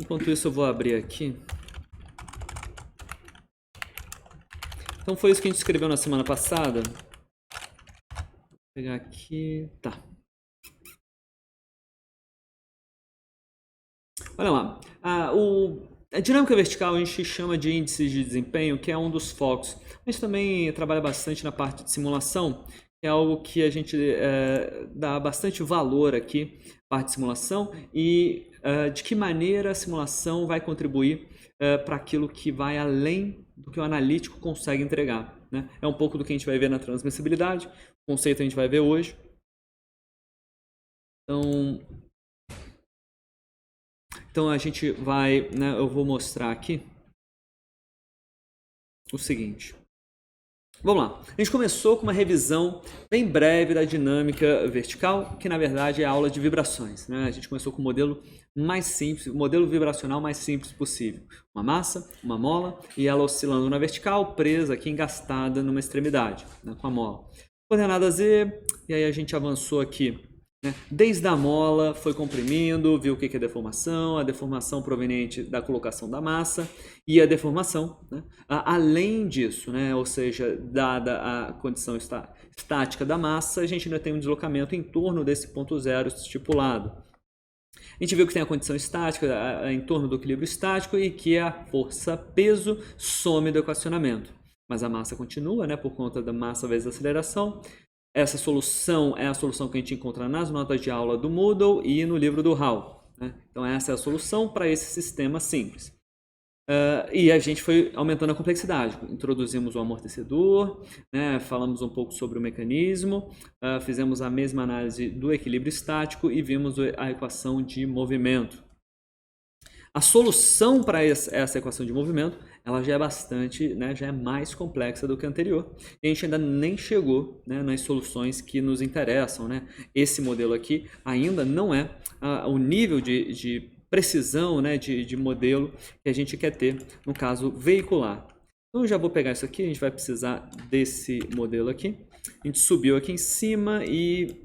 Enquanto isso, eu vou abrir aqui. Então, foi isso que a gente escreveu na semana passada. Vou pegar aqui. Tá. Olha lá. A dinâmica vertical a gente chama de índices de desempenho, que é um dos focos. A gente também trabalha bastante na parte de simulação, que é algo que a gente dá bastante valor aqui, parte de simulação, e de que maneira a simulação vai contribuir para aquilo que vai além do que o analítico consegue entregar. Né? É um pouco do que a gente vai ver na transmissibilidade, o conceito a gente vai ver hoje. Então a gente vai, né, eu vou mostrar aqui o seguinte. Vamos lá. A gente começou com uma revisão bem breve da dinâmica vertical, que na verdade é a aula de vibrações. Né? A gente começou com o modelo mais simples, o modelo vibracional mais simples possível. Uma massa, uma mola e ela oscilando na vertical, presa aqui, engastada numa extremidade, né, com a mola. Coordenada Z, e aí a gente avançou aqui. Desde a mola, foi comprimindo, viu o que é deformação, a deformação proveniente da colocação da massa e a deformação. Né? Além disso, né? Ou seja, dada a condição estática da massa, a gente ainda tem um deslocamento em torno desse ponto zero estipulado. A gente viu que tem a condição estática em torno do equilíbrio estático e que a força-peso some do equacionamento. Mas a massa continua, né, por conta da massa vezes a aceleração. Essa solução é a solução que a gente encontra nas notas de aula do Moodle e no livro do Hall. Né? Então essa é a solução para esse sistema simples. E a gente foi aumentando a complexidade. Introduzimos o amortecedor, né? Falamos um pouco sobre o mecanismo, fizemos a mesma análise do equilíbrio estático e vimos a equação de movimento. A solução para essa equação de movimento, ela já é bastante, né, já é mais complexa do que a anterior. E a gente ainda nem chegou, né, nas soluções que nos interessam. Né? Esse modelo aqui ainda não é o nível de precisão, né, de modelo que a gente quer ter no caso veicular. Então eu já vou pegar isso aqui, a gente vai precisar desse modelo aqui. A gente subiu aqui em cima e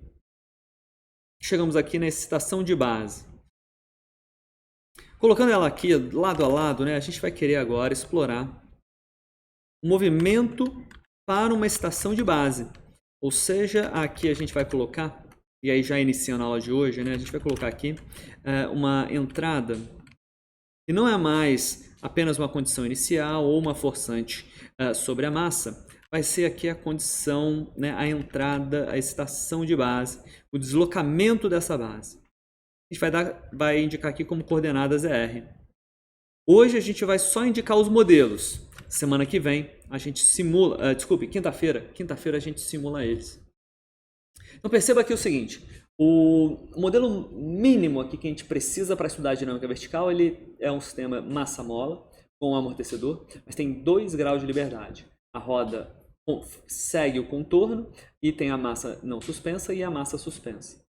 chegamos aqui na excitação de base. Colocando ela aqui lado a lado, né, a gente vai querer agora explorar o movimento para uma estação de base. Ou seja, aqui a gente vai colocar, e aí já iniciando a aula de hoje, né, a gente vai colocar aqui uma entrada que não é mais apenas uma condição inicial ou uma forçante sobre a massa, vai ser aqui a condição, né, a entrada, a estação de base, o deslocamento dessa base. A gente vai indicar aqui como coordenadas ER. Hoje a gente vai só indicar os modelos. Semana que vem a gente simula, quinta-feira a gente simula eles. Então perceba aqui o seguinte, o modelo mínimo aqui que a gente precisa para estudar a dinâmica vertical, ele é um sistema massa-mola com um amortecedor, mas tem 2 graus de liberdade. A roda segue o contorno e tem a massa não suspensa e a massa suspensa.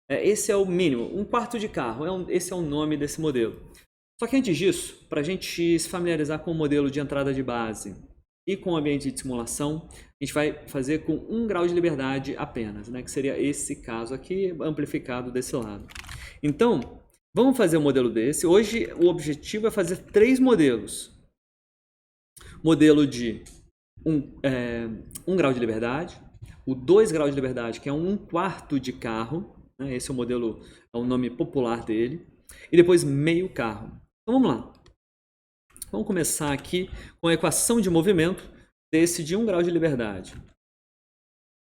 Esse é o mínimo, 1/4 de carro, esse é o nome desse modelo. Só que antes disso, para a gente se familiarizar com o modelo de entrada de base e com o ambiente de simulação, a gente vai fazer com 1 grau de liberdade apenas, né? Que seria esse caso aqui, amplificado desse lado. Então, vamos fazer um modelo desse. Hoje o objetivo é fazer 3 modelos. Modelo de 1 grau de liberdade, o 2 graus de liberdade, que é 1/4 de carro, né? Esse é o modelo, é o nome popular dele, e depois meio carro. Então vamos lá. Vamos começar aqui com a equação de movimento desse de 1 grau de liberdade. Deixa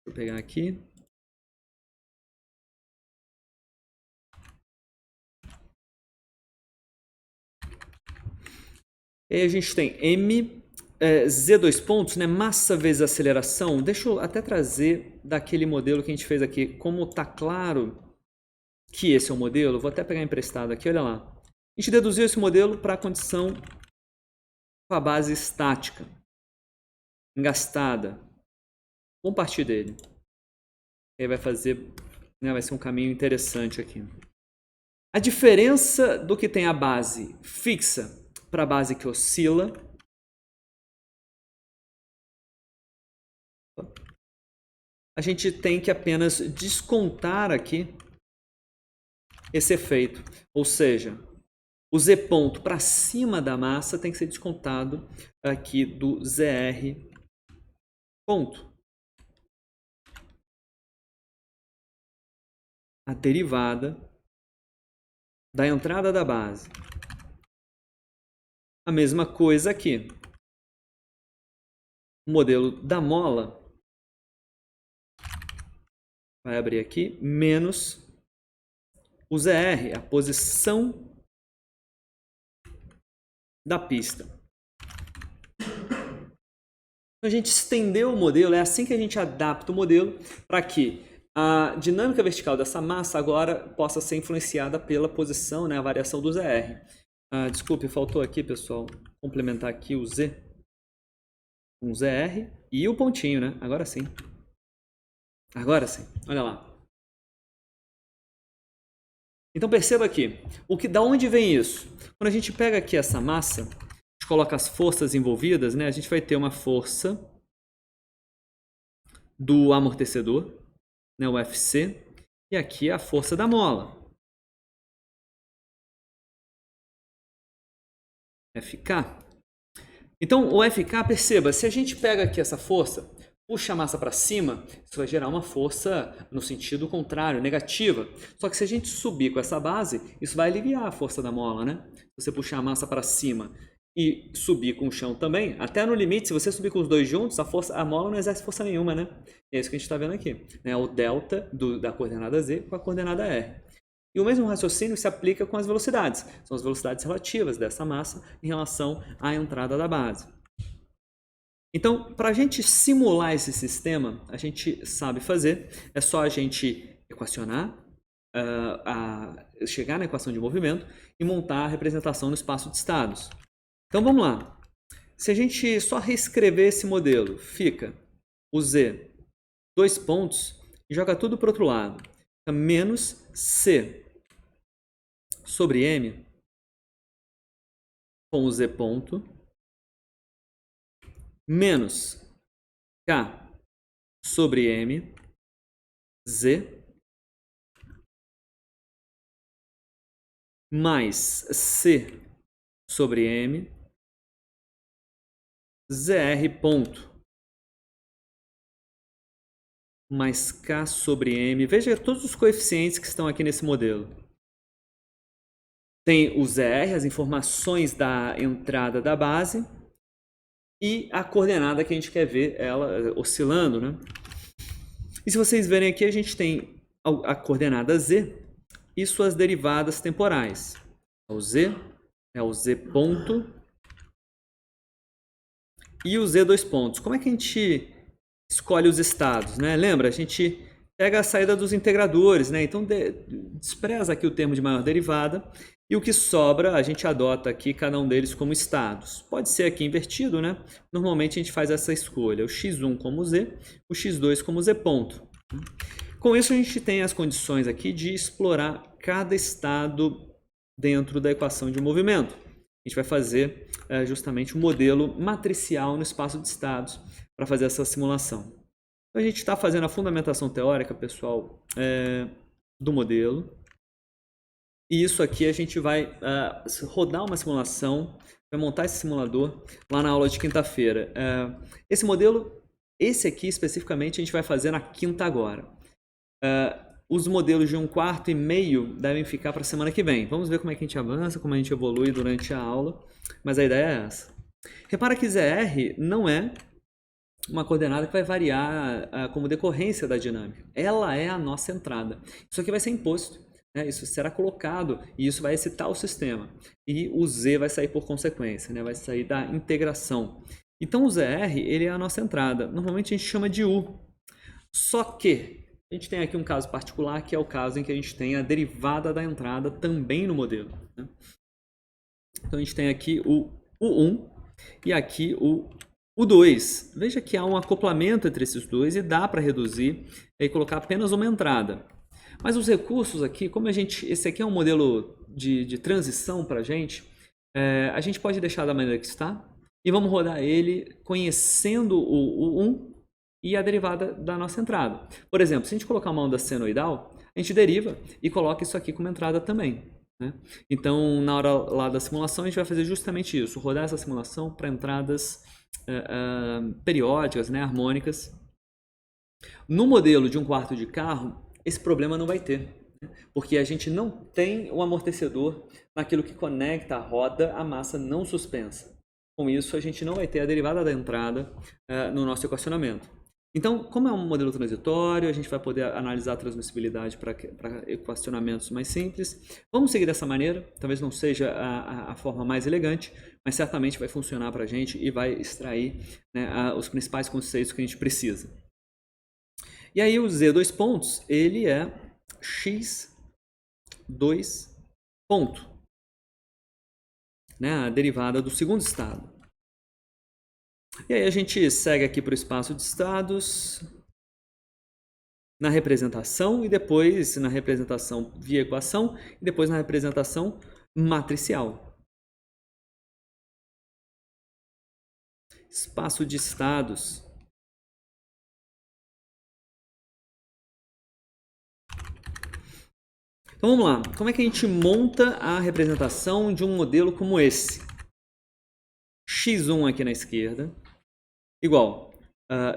eu pegar aqui. E aí a gente tem M, Z 2 pontos, né? Massa vezes aceleração. Deixa eu até trazer daquele modelo que a gente fez aqui. Como está claro que esse é o modelo, vou até pegar emprestado aqui, olha lá. A gente deduziu esse modelo para a condição com a base estática, engastada. Vamos partir dele. Aí vai fazer, né, vai ser um caminho interessante aqui. A diferença do que tem a base fixa para a base que oscila. A gente tem que apenas descontar aqui esse efeito. Ou seja, O Z ponto para cima da massa tem que ser descontado aqui do ZR ponto. A derivada da entrada da base. A mesma coisa aqui. O modelo da mola vai abrir aqui, menos o ZR, a posição da pista. A gente estendeu o modelo, é assim que a gente adapta o modelo para que a dinâmica vertical dessa massa agora possa ser influenciada pela posição, né, a variação do ZR. Desculpe, faltou aqui, pessoal, complementar aqui o Z. Um ZR e o pontinho, né? Agora sim. Agora sim. Olha lá. Então perceba aqui, da onde vem isso? Quando a gente pega aqui essa massa, a gente coloca as forças envolvidas, né? A gente vai ter uma força do amortecedor, né? O FC, e aqui a força da mola. FK. Então o FK, perceba, se a gente pega aqui essa força, puxa a massa para cima, isso vai gerar uma força no sentido contrário, negativa. Só que se a gente subir com essa base, isso vai aliviar a força da mola, né? Se você puxar a massa para cima e subir com o chão também, até no limite, se você subir com os dois juntos, a mola não exerce força nenhuma, né? E é isso que a gente está vendo aqui, né? O delta da coordenada Z com a coordenada R. E o mesmo raciocínio se aplica com as velocidades. São as velocidades relativas dessa massa em relação à entrada da base. Então, para a gente simular esse sistema, a gente sabe fazer. É só a gente equacionar, chegar na equação de movimento e montar a representação no espaço de estados. Então, vamos lá. Se a gente só reescrever esse modelo, fica o Z, 2 pontos, e joga tudo para o outro lado. Fica menos C sobre M com o Z ponto, menos K sobre M, Z, mais C sobre M, ZR ponto, mais K sobre M. Veja todos os coeficientes que estão aqui nesse modelo. Tem o ZR, as informações da entrada da base, e a coordenada que a gente quer ver ela oscilando, né? E se vocês verem aqui, a gente tem a coordenada Z e suas derivadas temporais. O Z é o Z ponto e o Z 2 pontos. Como é que a gente escolhe os estados, né? Lembra, a gente pega a saída dos integradores, né? Então despreza aqui o termo de maior derivada e o que sobra a gente adota aqui cada um deles como estados. Pode ser aqui invertido, né? Normalmente a gente faz essa escolha, o x1 como Z, o x2 como Z ponto. Com isso a gente tem as condições aqui de explorar cada estado dentro da equação de movimento. A gente vai fazer justamente um modelo matricial no espaço de estados para fazer essa simulação. Então, a gente está fazendo a fundamentação teórica, pessoal, do modelo. E isso aqui a gente vai rodar uma simulação, vai montar esse simulador lá na aula de quinta-feira. Esse modelo, esse aqui especificamente, a gente vai fazer na quinta agora. Os modelos de 1/4 e meio devem ficar para a semana que vem. Vamos ver como é que a gente avança, como a gente evolui durante a aula, mas a ideia é essa. Repara que ZR não é uma coordenada que vai variar como decorrência da dinâmica. Ela é a nossa entrada. Isso aqui vai ser imposto. Isso será colocado e isso vai excitar o sistema. E o Z vai sair por consequência, né? Vai sair da integração. Então o ZR ele é a nossa entrada. Normalmente a gente chama de U. Só que a gente tem aqui um caso particular que é o caso em que a gente tem a derivada da entrada também no modelo, né? Então a gente tem aqui o U1 e aqui o U2. Veja que há um acoplamento entre esses dois e dá para reduzir e colocar apenas uma entrada. Mas os recursos aqui, como esse aqui é um modelo de transição para a gente pode deixar da maneira que está e vamos rodar ele conhecendo o 1 e a derivada da nossa entrada. Por exemplo, se a gente colocar uma onda senoidal, a gente deriva e coloca isso aqui como entrada também. né? Então, na hora lá da simulação, a gente vai fazer justamente isso, rodar essa simulação para entradas periódicas, né, harmônicas. No modelo de um quarto de carro, esse problema não vai ter, né? Porque a gente não tem o amortecedor naquilo que conecta a roda à massa não suspensa. Com isso, a gente não vai ter a derivada da entrada no nosso equacionamento. Então, como é um modelo transitório, a gente vai poder analisar a transmissibilidade para equacionamentos mais simples. Vamos seguir dessa maneira, talvez não seja a forma mais elegante, mas certamente vai funcionar para a gente e vai extrair, né, os principais conceitos que a gente precisa. E aí o z dois pontos, ele é x2 ponto, né, a derivada do segundo estado. E aí a gente segue aqui para o espaço de estados, na representação e depois na representação via equação e depois na representação matricial. Espaço de estados. Então vamos lá, como é que a gente monta a representação de um modelo como esse? x1 aqui na esquerda, igual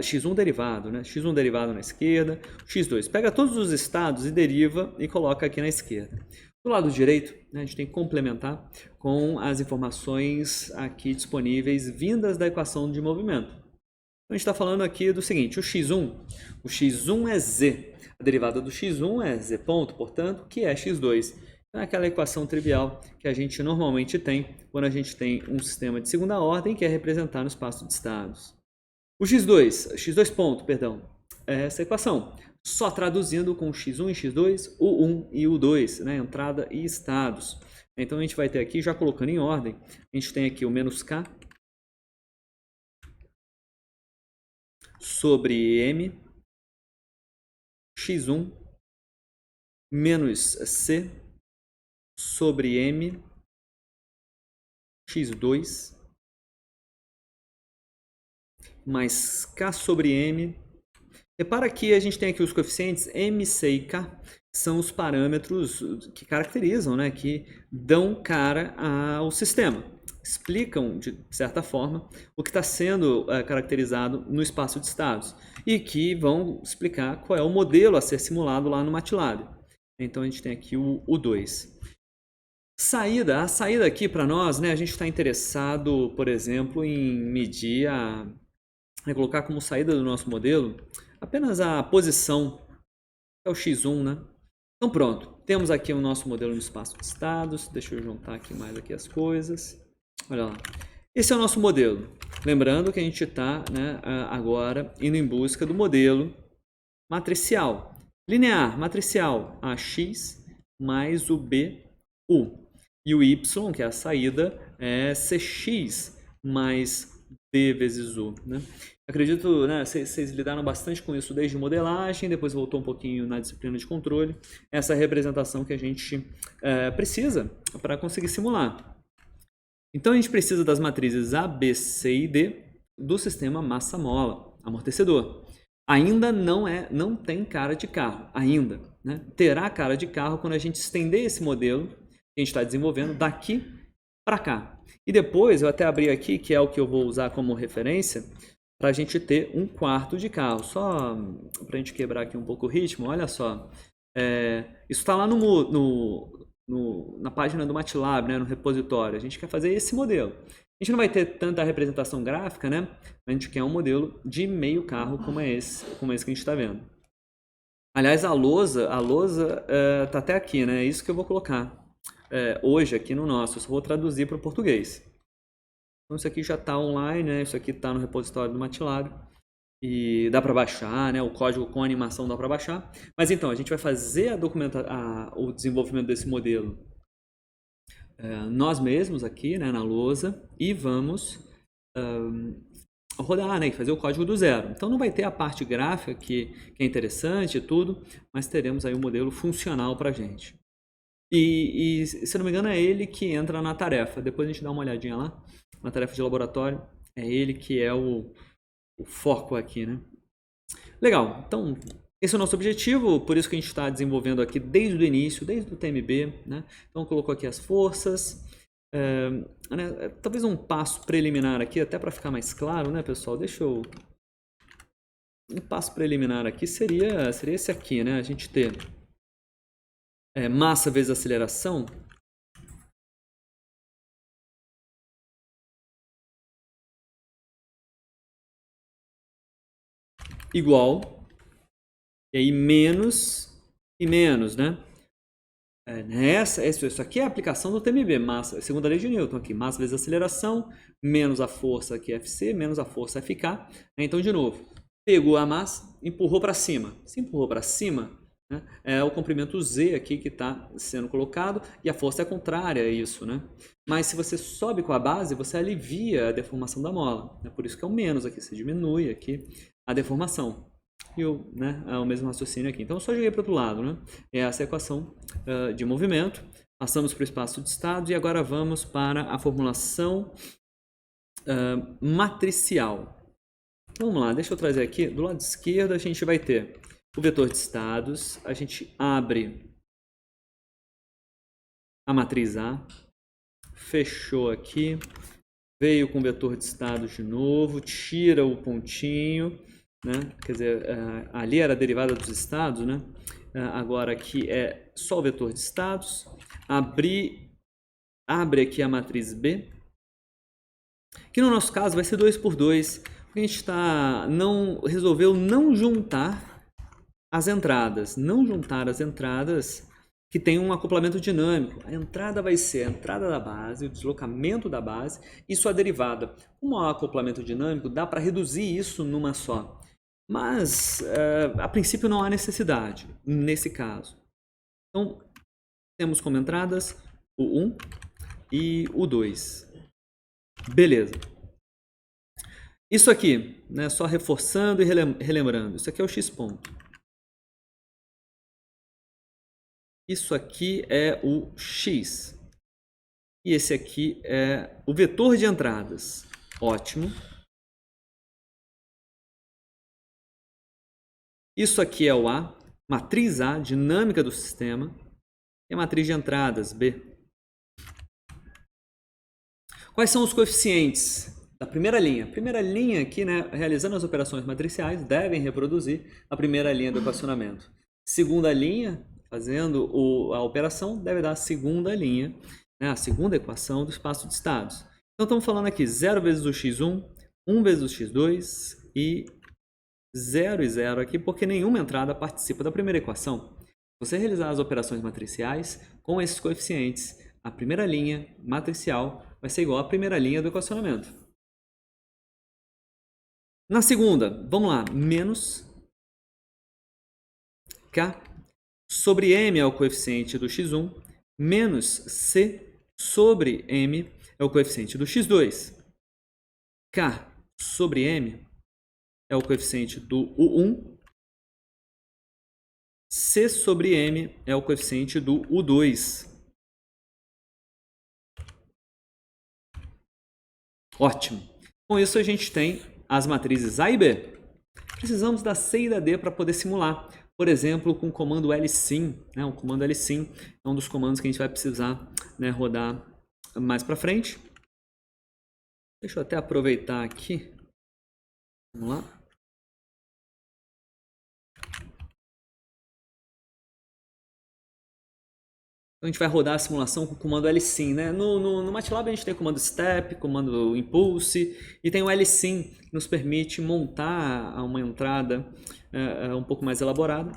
x1 derivado, né? x1 derivado na esquerda, x2. Pega todos os estados e deriva e coloca aqui na esquerda. Do lado direito, né, a gente tem que complementar com as informações aqui disponíveis vindas da equação de movimento. Então, a gente está falando aqui do seguinte, o x1 é z. A derivada do x1 é z ponto, portanto, que é x2. Então, é aquela equação trivial que a gente normalmente tem quando a gente tem um sistema de segunda ordem que é representado no espaço de estados. O x2 ponto, perdão, é essa equação. Só traduzindo com x1 e x2, o 1 e o 2, né? Entrada e estados. Então, a gente vai ter aqui, já colocando em ordem, a gente tem aqui o menos k sobre m x1 menos c sobre m x2 mais k sobre m. Repara que a gente tem aqui os coeficientes m, c e k, são os parâmetros que caracterizam, né, que dão cara ao sistema. Explicam, de certa forma, o que está sendo caracterizado no espaço de estados e que vão explicar qual é o modelo a ser simulado lá no MATLAB. Então, a gente tem aqui o 2. A saída aqui para nós, né, a gente está interessado, por exemplo, em medir colocar como saída do nosso modelo apenas a posição, que é o x1, né? Então pronto, temos aqui o nosso modelo no espaço de estados. Deixa eu juntar aqui mais aqui as coisas. Olha lá. Esse é o nosso modelo. Lembrando que a gente está, né, agora indo em busca do modelo matricial. Linear, matricial, AX mais o BU. E o Y, que é a saída, é CX mais B vezes U, né? Acredito, né, vocês lidaram bastante com isso desde modelagem, depois voltou um pouquinho na disciplina de controle. Essa é a representação que a gente precisa para conseguir simular. Então a gente precisa das matrizes A, B, C e D do sistema massa-mola, amortecedor. Ainda não tem cara de carro, ainda, né? Terá cara de carro quando a gente estender esse modelo que a gente está desenvolvendo daqui para cá. E depois eu até abri aqui, que é o que eu vou usar como referência, para a gente ter um quarto de carro. Só para a gente quebrar aqui um pouco o ritmo, olha só. Isso está lá na página do MATLAB, né, no repositório. A gente quer fazer esse modelo. A gente não vai ter tanta representação gráfica, né? A gente quer um modelo de meio carro como esse que a gente está vendo. Aliás, a lousa está até aqui, né? É isso que eu vou colocar hoje aqui no nosso. Eu só vou traduzir para o português. Então, isso aqui já está online, né? Isso aqui está no repositório do MATLAB. E dá para baixar, né? O código com animação dá para baixar. Mas então, a gente vai fazer o desenvolvimento desse modelo nós mesmos aqui, né, na lousa, e vamos rodar, né, e fazer o código do zero. Então, não vai ter a parte gráfica que é interessante e tudo, mas teremos aí o modelo funcional para a gente. E, se não me engano, é ele que entra na tarefa. Depois a gente dá uma olhadinha lá. Na tarefa de laboratório, é ele que é o foco aqui, né? Legal, então Esse é o nosso objetivo, por isso que a gente está desenvolvendo aqui desde o início, desde o TMB, né? Então colocou aqui as forças, né? Talvez um passo preliminar aqui, até para ficar mais claro, né, pessoal? Um passo preliminar aqui seria esse aqui, né? A gente ter massa vezes aceleração. Igual, e aí menos e menos, né? Isso aqui é a aplicação do TMB, massa, segunda lei de Newton aqui, massa vezes aceleração, menos a força aqui Fc, menos a força Fk. Então, de novo, pegou a massa, empurrou para cima. Se empurrou para cima, né, é o comprimento Z aqui que está sendo colocado, e a força é contrária a isso, né? Mas se você sobe com a base, você alivia a deformação da mola. É por isso que é o menos aqui, você diminui aqui a deformação. E o mesmo raciocínio aqui. Então, eu só joguei para o outro lado, né? É essa equação de movimento. Passamos para o espaço de estados e agora vamos para a formulação matricial. Vamos lá, deixa eu trazer aqui. Do lado esquerdo, a gente vai ter o vetor de estados. A gente abre a matriz A. Fechou aqui. Veio com o vetor de estados de novo. Tira o pontinho. Né? Quer dizer, ali era a derivada dos estados, né? Agora aqui é só o vetor de estados. Abre aqui a matriz B, que no nosso caso vai ser 2 por 2, porque a gente resolveu não juntar as entradas, que tem um acoplamento dinâmico. A entrada vai ser a entrada da base, o deslocamento da base e sua derivada. Como há acoplamento dinâmico, dá para reduzir isso numa só. Mas, a princípio, não há necessidade nesse caso. Então, temos como entradas o 1 e o 2. Beleza. Isso aqui, né, só reforçando e relembrando, isso aqui é o x ponto. Isso aqui é o x. E esse aqui é o vetor de entradas. Ótimo. Isso aqui é o A, matriz A, dinâmica do sistema, e a matriz de entradas, B. Quais são os coeficientes da primeira linha? A primeira linha aqui, né, realizando as operações matriciais, devem reproduzir a primeira linha do equacionamento. Segunda linha, fazendo a operação, deve dar a segunda linha, né, a segunda equação do espaço de estados. Então, estamos falando aqui 0 vezes o x1, 1 vezes o x2 e 0 e 0 aqui, porque nenhuma entrada participa da primeira equação. Se você realizar as operações matriciais com esses coeficientes, a primeira linha matricial vai ser igual à primeira linha do equacionamento. Na segunda, vamos lá, menos K sobre M é o coeficiente do x1, menos C sobre M é o coeficiente do x2. K sobre M é o coeficiente do U1. C sobre M é o coeficiente do U2. Ótimo. Com isso a gente tem as matrizes A e B. Precisamos da C e da D para poder simular. Por exemplo, com o comando lsim. Né? O comando lsim é um dos comandos que a gente vai precisar, né, rodar mais para frente. Deixa eu até aproveitar aqui. Vamos lá. Então, a gente vai rodar a simulação com o comando lsim, né? No MATLAB a gente tem o comando step, comando impulse e tem o lsim, que nos permite montar uma entrada um pouco mais elaborada.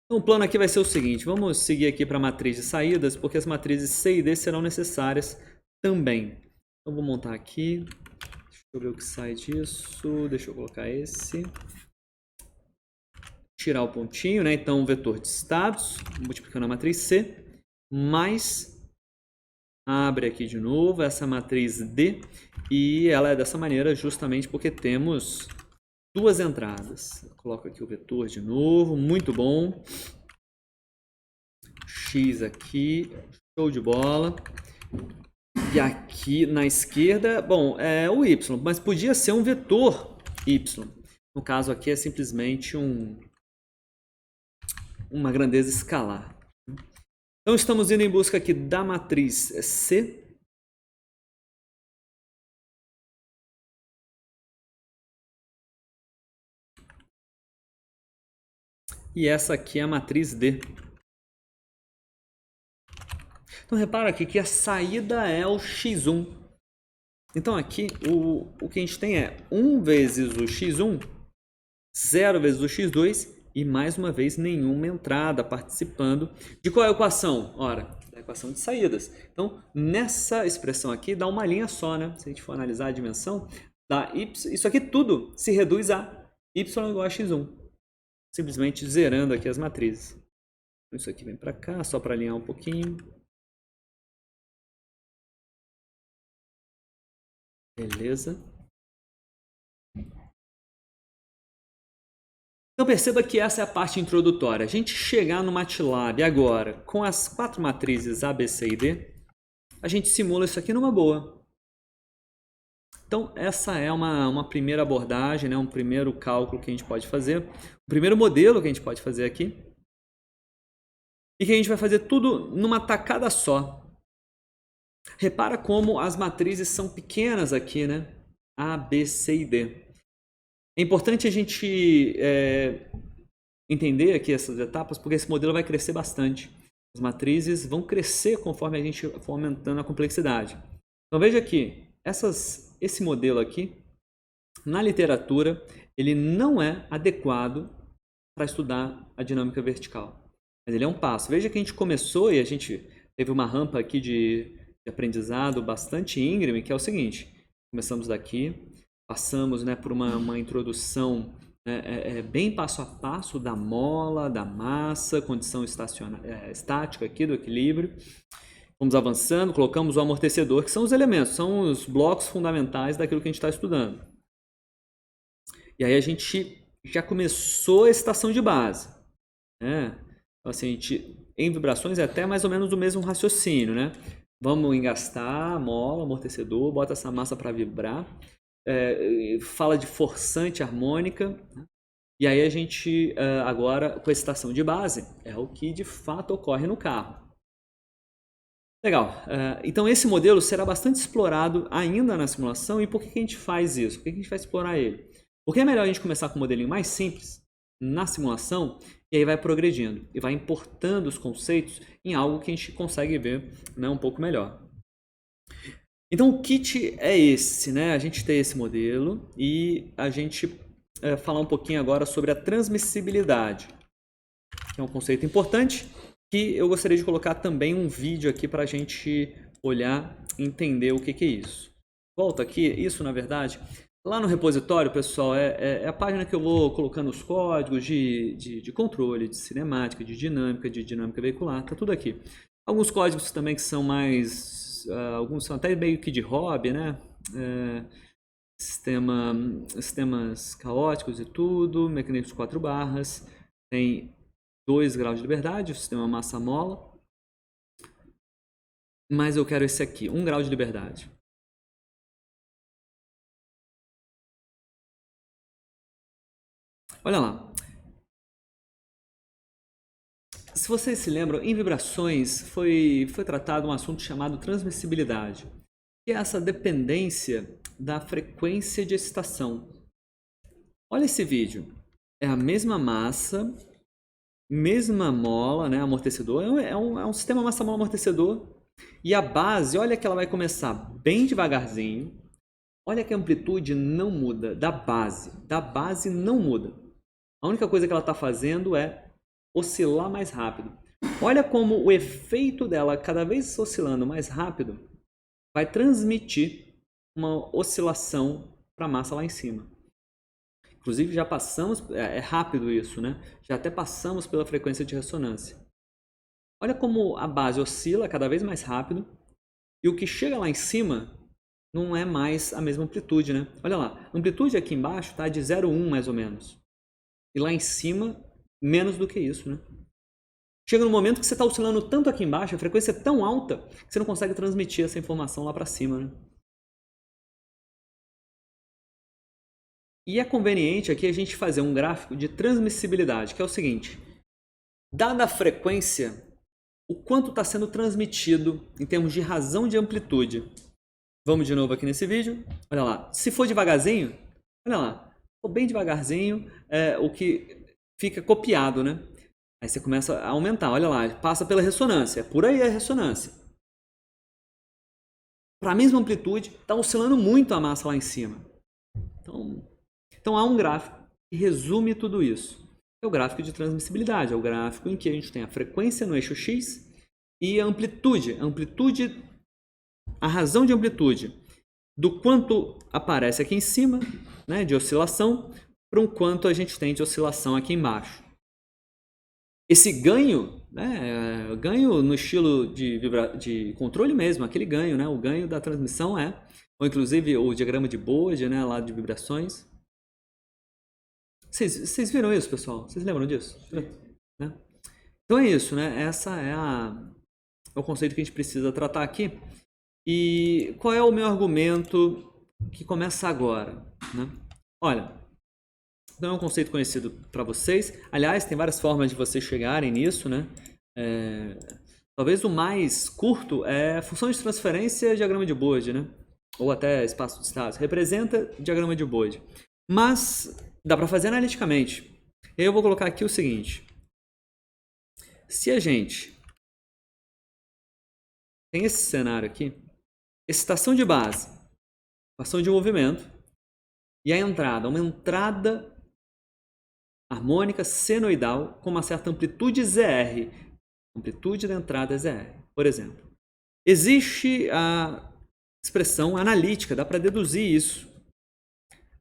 Então, o plano aqui vai ser o seguinte, vamos seguir aqui para a matriz de saídas, porque as matrizes C e D serão necessárias também. Então, vou montar aqui, deixa eu ver o que sai disso, deixa eu colocar esse... Tirar o pontinho, né? Então, o vetor de estados, multiplicando a matriz C, mais, abre aqui de novo essa matriz D, e ela é dessa maneira justamente porque temos duas entradas. Eu coloco aqui o vetor de novo, muito bom. X aqui, show de bola. E aqui na esquerda, bom, é o Y, mas podia ser um vetor Y. No caso aqui é simplesmente uma grandeza escalar. Então estamos indo em busca aqui da matriz C. E essa aqui é a matriz D. Então repara aqui que a saída é o x1. Então aqui o que a gente tem é 1 vezes o x1, 0 vezes o x2 e mais uma vez nenhuma entrada participando. De qual é a equação? Ora, da equação de saídas. Então nessa expressão aqui dá uma linha só, né? Se a gente for analisar a dimensão, dá y, isso aqui tudo se reduz a y igual a x1. Simplesmente zerando aqui as matrizes. Isso aqui vem para cá, só para alinhar um pouquinho. Beleza. Então perceba que essa é a parte introdutória. A gente chegar no MATLAB agora com as 4 matrizes A, B, C e D, a gente simula isso aqui numa boa. Então essa é uma primeira abordagem, né? Um primeiro cálculo que a gente pode fazer, um primeiro modelo que a gente pode fazer aqui. E que a gente vai fazer tudo numa tacada só. Repara como as matrizes são pequenas aqui, né? A, B, C e D. É importante a gente entender aqui essas etapas, porque esse modelo vai crescer bastante. As matrizes vão crescer conforme a gente for aumentando a complexidade. Então veja aqui, esse modelo aqui, na literatura, ele não é adequado para estudar a dinâmica vertical. Mas ele é um passo. Veja que a gente começou e a gente teve uma rampa aqui de aprendizado bastante íngreme, que é o seguinte. Começamos daqui, passamos, né, por uma introdução bem passo a passo da mola, da massa, condição estática aqui do equilíbrio. Vamos avançando, colocamos o amortecedor, que são os elementos, são os blocos fundamentais daquilo que a gente está estudando. E aí a gente já começou a estação de base. Né? Então, assim, em vibrações é até mais ou menos o mesmo raciocínio, né? Vamos engastar a mola, amortecedor, bota essa massa para vibrar, fala de forçante harmônica, né? E aí a gente, agora, com a estação de base, é o que de fato ocorre no carro. Legal, então esse modelo será bastante explorado ainda na simulação. E por que a gente faz isso? Por que a gente vai explorar ele? Porque é melhor a gente começar com um modelinho mais simples na simulação e aí vai progredindo e vai importando os conceitos em algo que a gente consegue ver, né, um pouco melhor. Então o kit é esse, né? A gente tem esse modelo e a gente falar um pouquinho agora sobre a transmissibilidade, que é um conceito importante, que eu gostaria de colocar também um vídeo aqui para a gente olhar e entender o que é isso. Volta aqui, isso na verdade, lá no repositório, pessoal, é a página que eu vou colocando os códigos de controle, de cinemática, de dinâmica veicular, tá tudo aqui. Alguns códigos também que são mais, alguns são até meio que de hobby, né? Sistemas caóticos e tudo, mecanismos 4 barras, tem 2 graus de liberdade, o sistema massa-mola, mas eu quero esse aqui, 1 grau de liberdade. Olha lá. Se vocês se lembram, em vibrações foi tratado um assunto chamado transmissibilidade, que é essa dependência da frequência de excitação. Olha esse vídeo. É a mesma massa, mesma mola, né, amortecedor. É um sistema massa-mola amortecedor. E a base, olha que ela vai começar bem devagarzinho. Olha que a amplitude não muda da base não muda. A única coisa que ela está fazendo é oscilar mais rápido. Olha como o efeito dela, cada vez oscilando mais rápido, vai transmitir uma oscilação para a massa lá em cima. Inclusive já passamos, é rápido isso, né? Já até passamos pela frequência de ressonância. Olha como a base oscila cada vez mais rápido e o que chega lá em cima não é mais a mesma amplitude, né? Olha lá, a amplitude aqui embaixo está de 0,1 mais ou menos. E lá em cima, menos do que isso, né? Chega no momento que você está oscilando tanto aqui embaixo, a frequência é tão alta, que você não consegue transmitir essa informação lá para cima, né? E é conveniente aqui a gente fazer um gráfico de transmissibilidade, que é o seguinte. Dada a frequência, o quanto está sendo transmitido em termos de razão de amplitude. Vamos de novo aqui nesse vídeo. Olha lá. Se for devagarzinho, olha lá. Se for bem devagarzinho, o que fica copiado, né? Aí você começa a aumentar. Olha lá, passa pela ressonância. Por aí é a ressonância. Para a mesma amplitude, está oscilando muito a massa lá em cima. Então há um gráfico que resume tudo isso. É o gráfico de transmissibilidade. É o gráfico em que a gente tem a frequência no eixo X e a amplitude. A razão de amplitude do quanto aparece aqui em cima, né, de oscilação, para um quanto a gente tem de oscilação aqui embaixo. Esse ganho, né, ganho no estilo de controle mesmo, aquele ganho, né, o ganho da transmissão ou inclusive o diagrama de Bode, né, lá de vibrações. Vocês viram isso, pessoal? Vocês lembram disso? Né? Então é isso, né? Essa é o conceito que a gente precisa tratar aqui. E qual é o meu argumento que começa agora? Né? Olha, não é um conceito conhecido para vocês. Aliás, tem várias formas de vocês chegarem nisso, né? Talvez o mais curto é função de transferência diagrama de Bode, né? Ou até espaço de estados. Representa diagrama de Bode. Mas dá para fazer analiticamente. Eu vou colocar aqui o seguinte. Se a gente tem esse cenário aqui, excitação de base, equação de movimento, e a entrada, uma entrada harmônica senoidal com uma certa amplitude ZR. Amplitude da entrada é ZR, por exemplo. Existe a expressão analítica, dá para deduzir isso.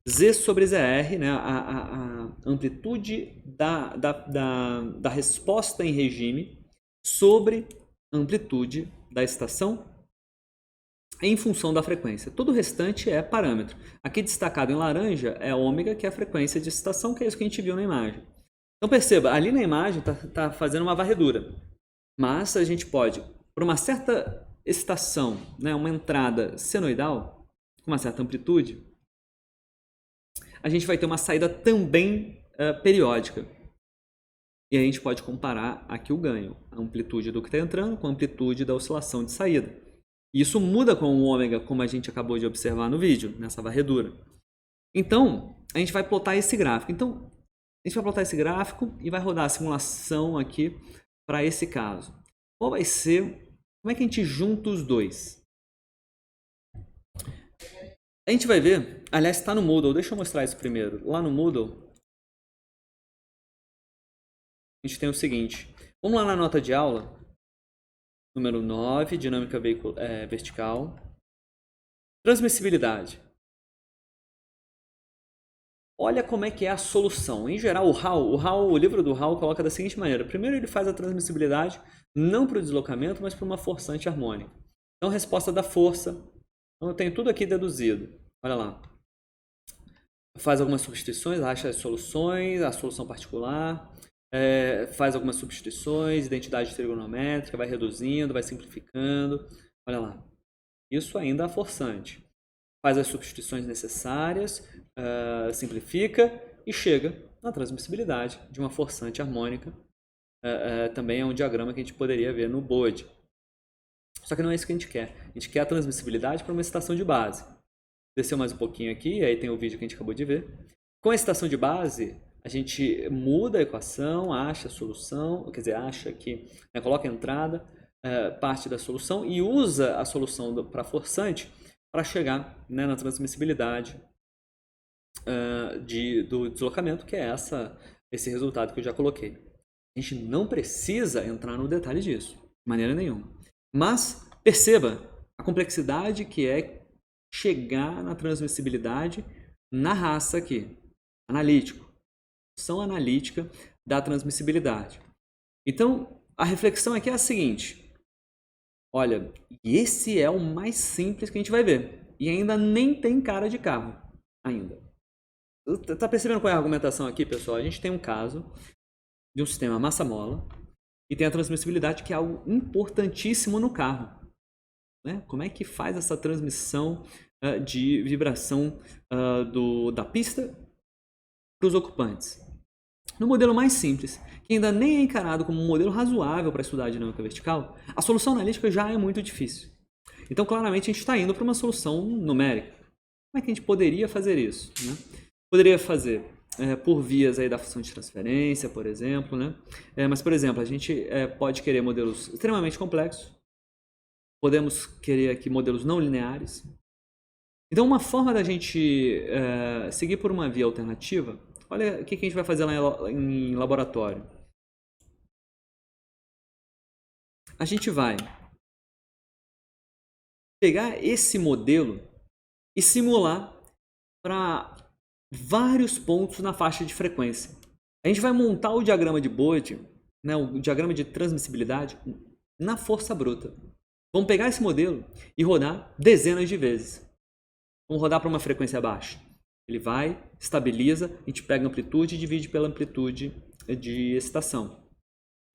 Z sobre ZR, né, a amplitude da resposta em regime sobre a amplitude da excitação em função da frequência. Todo o restante é parâmetro. Aqui destacado em laranja é ômega, que é a frequência de excitação, que é isso que a gente viu na imagem. Então perceba, ali na imagem está fazendo uma varredura. Mas a gente pode, por uma certa excitação, né, uma entrada senoidal, com uma certa amplitude, a gente vai ter uma saída também periódica. E aí a gente pode comparar aqui o ganho, a amplitude do que está entrando com a amplitude da oscilação de saída. E isso muda com o ômega, como a gente acabou de observar no vídeo, nessa varredura. Então, a gente vai plotar esse gráfico. Então, a gente vai plotar esse gráfico e vai rodar a simulação aqui para esse caso. Qual vai ser? Como é que a gente junta os dois? A gente vai ver, aliás, está no Moodle, deixa eu mostrar isso primeiro. Lá no Moodle, a gente tem o seguinte. Vamos lá na nota de aula, número 9, dinâmica vertical. Transmissibilidade. Olha como é que é a solução. Em geral, o livro do Hall coloca da seguinte maneira. Primeiro ele faz a transmissibilidade não para o deslocamento, mas para uma forçante harmônica. Então, resposta da força. Então, eu tenho tudo aqui deduzido. Olha lá. Faz algumas substituições, acha as soluções, a solução particular. Faz algumas substituições, identidade trigonométrica, vai reduzindo, vai simplificando. Olha lá. Isso ainda é forçante. Faz as substituições necessárias, simplifica e chega na transmissibilidade de uma forçante harmônica. Também é um diagrama que a gente poderia ver no Bode. Só que não é isso que a gente quer. A gente quer a transmissibilidade para uma excitação de base. Desceu mais um pouquinho aqui, aí tem o vídeo que a gente acabou de ver. Com a excitação de base, a gente muda a equação, acha a solução, quer dizer, acha que, né, coloca a entrada, parte da solução e usa a solução para forçante para chegar, né, na transmissibilidade do deslocamento, que é esse resultado que eu já coloquei. A gente não precisa entrar no detalhe disso, de maneira nenhuma. Mas perceba a complexidade que é chegar na transmissibilidade na raça aqui, analítico. Função analítica da transmissibilidade. Então, a reflexão aqui é a seguinte. Olha, esse é o mais simples que a gente vai ver. E ainda nem tem cara de carro. Ainda. Tá percebendo qual é a argumentação aqui, pessoal? A gente tem um caso de um sistema massa-mola e tem a transmissibilidade, que é algo importantíssimo no carro. Né? Como é que faz essa transmissão de vibração da pista para os ocupantes. No modelo mais simples, que ainda nem é encarado como um modelo razoável para estudar a dinâmica vertical, a solução analítica já é muito difícil. Então, claramente, a gente está indo para uma solução numérica. Como é que a gente poderia fazer isso? Né? Poderia fazer por vias aí da função de transferência, por exemplo. Né? Mas, por exemplo, a gente pode querer modelos extremamente complexos. Podemos querer aqui modelos não lineares. Então, uma forma da gente seguir por uma via alternativa, olha o que a gente vai fazer lá em laboratório. A gente vai pegar esse modelo e simular para vários pontos na faixa de frequência. A gente vai montar o diagrama de Bode, né, o diagrama de transmissibilidade, na força bruta. Vamos pegar esse modelo e rodar dezenas de vezes. Vamos rodar para uma frequência baixa. Ele vai, estabiliza, a gente pega a amplitude e divide pela amplitude de excitação.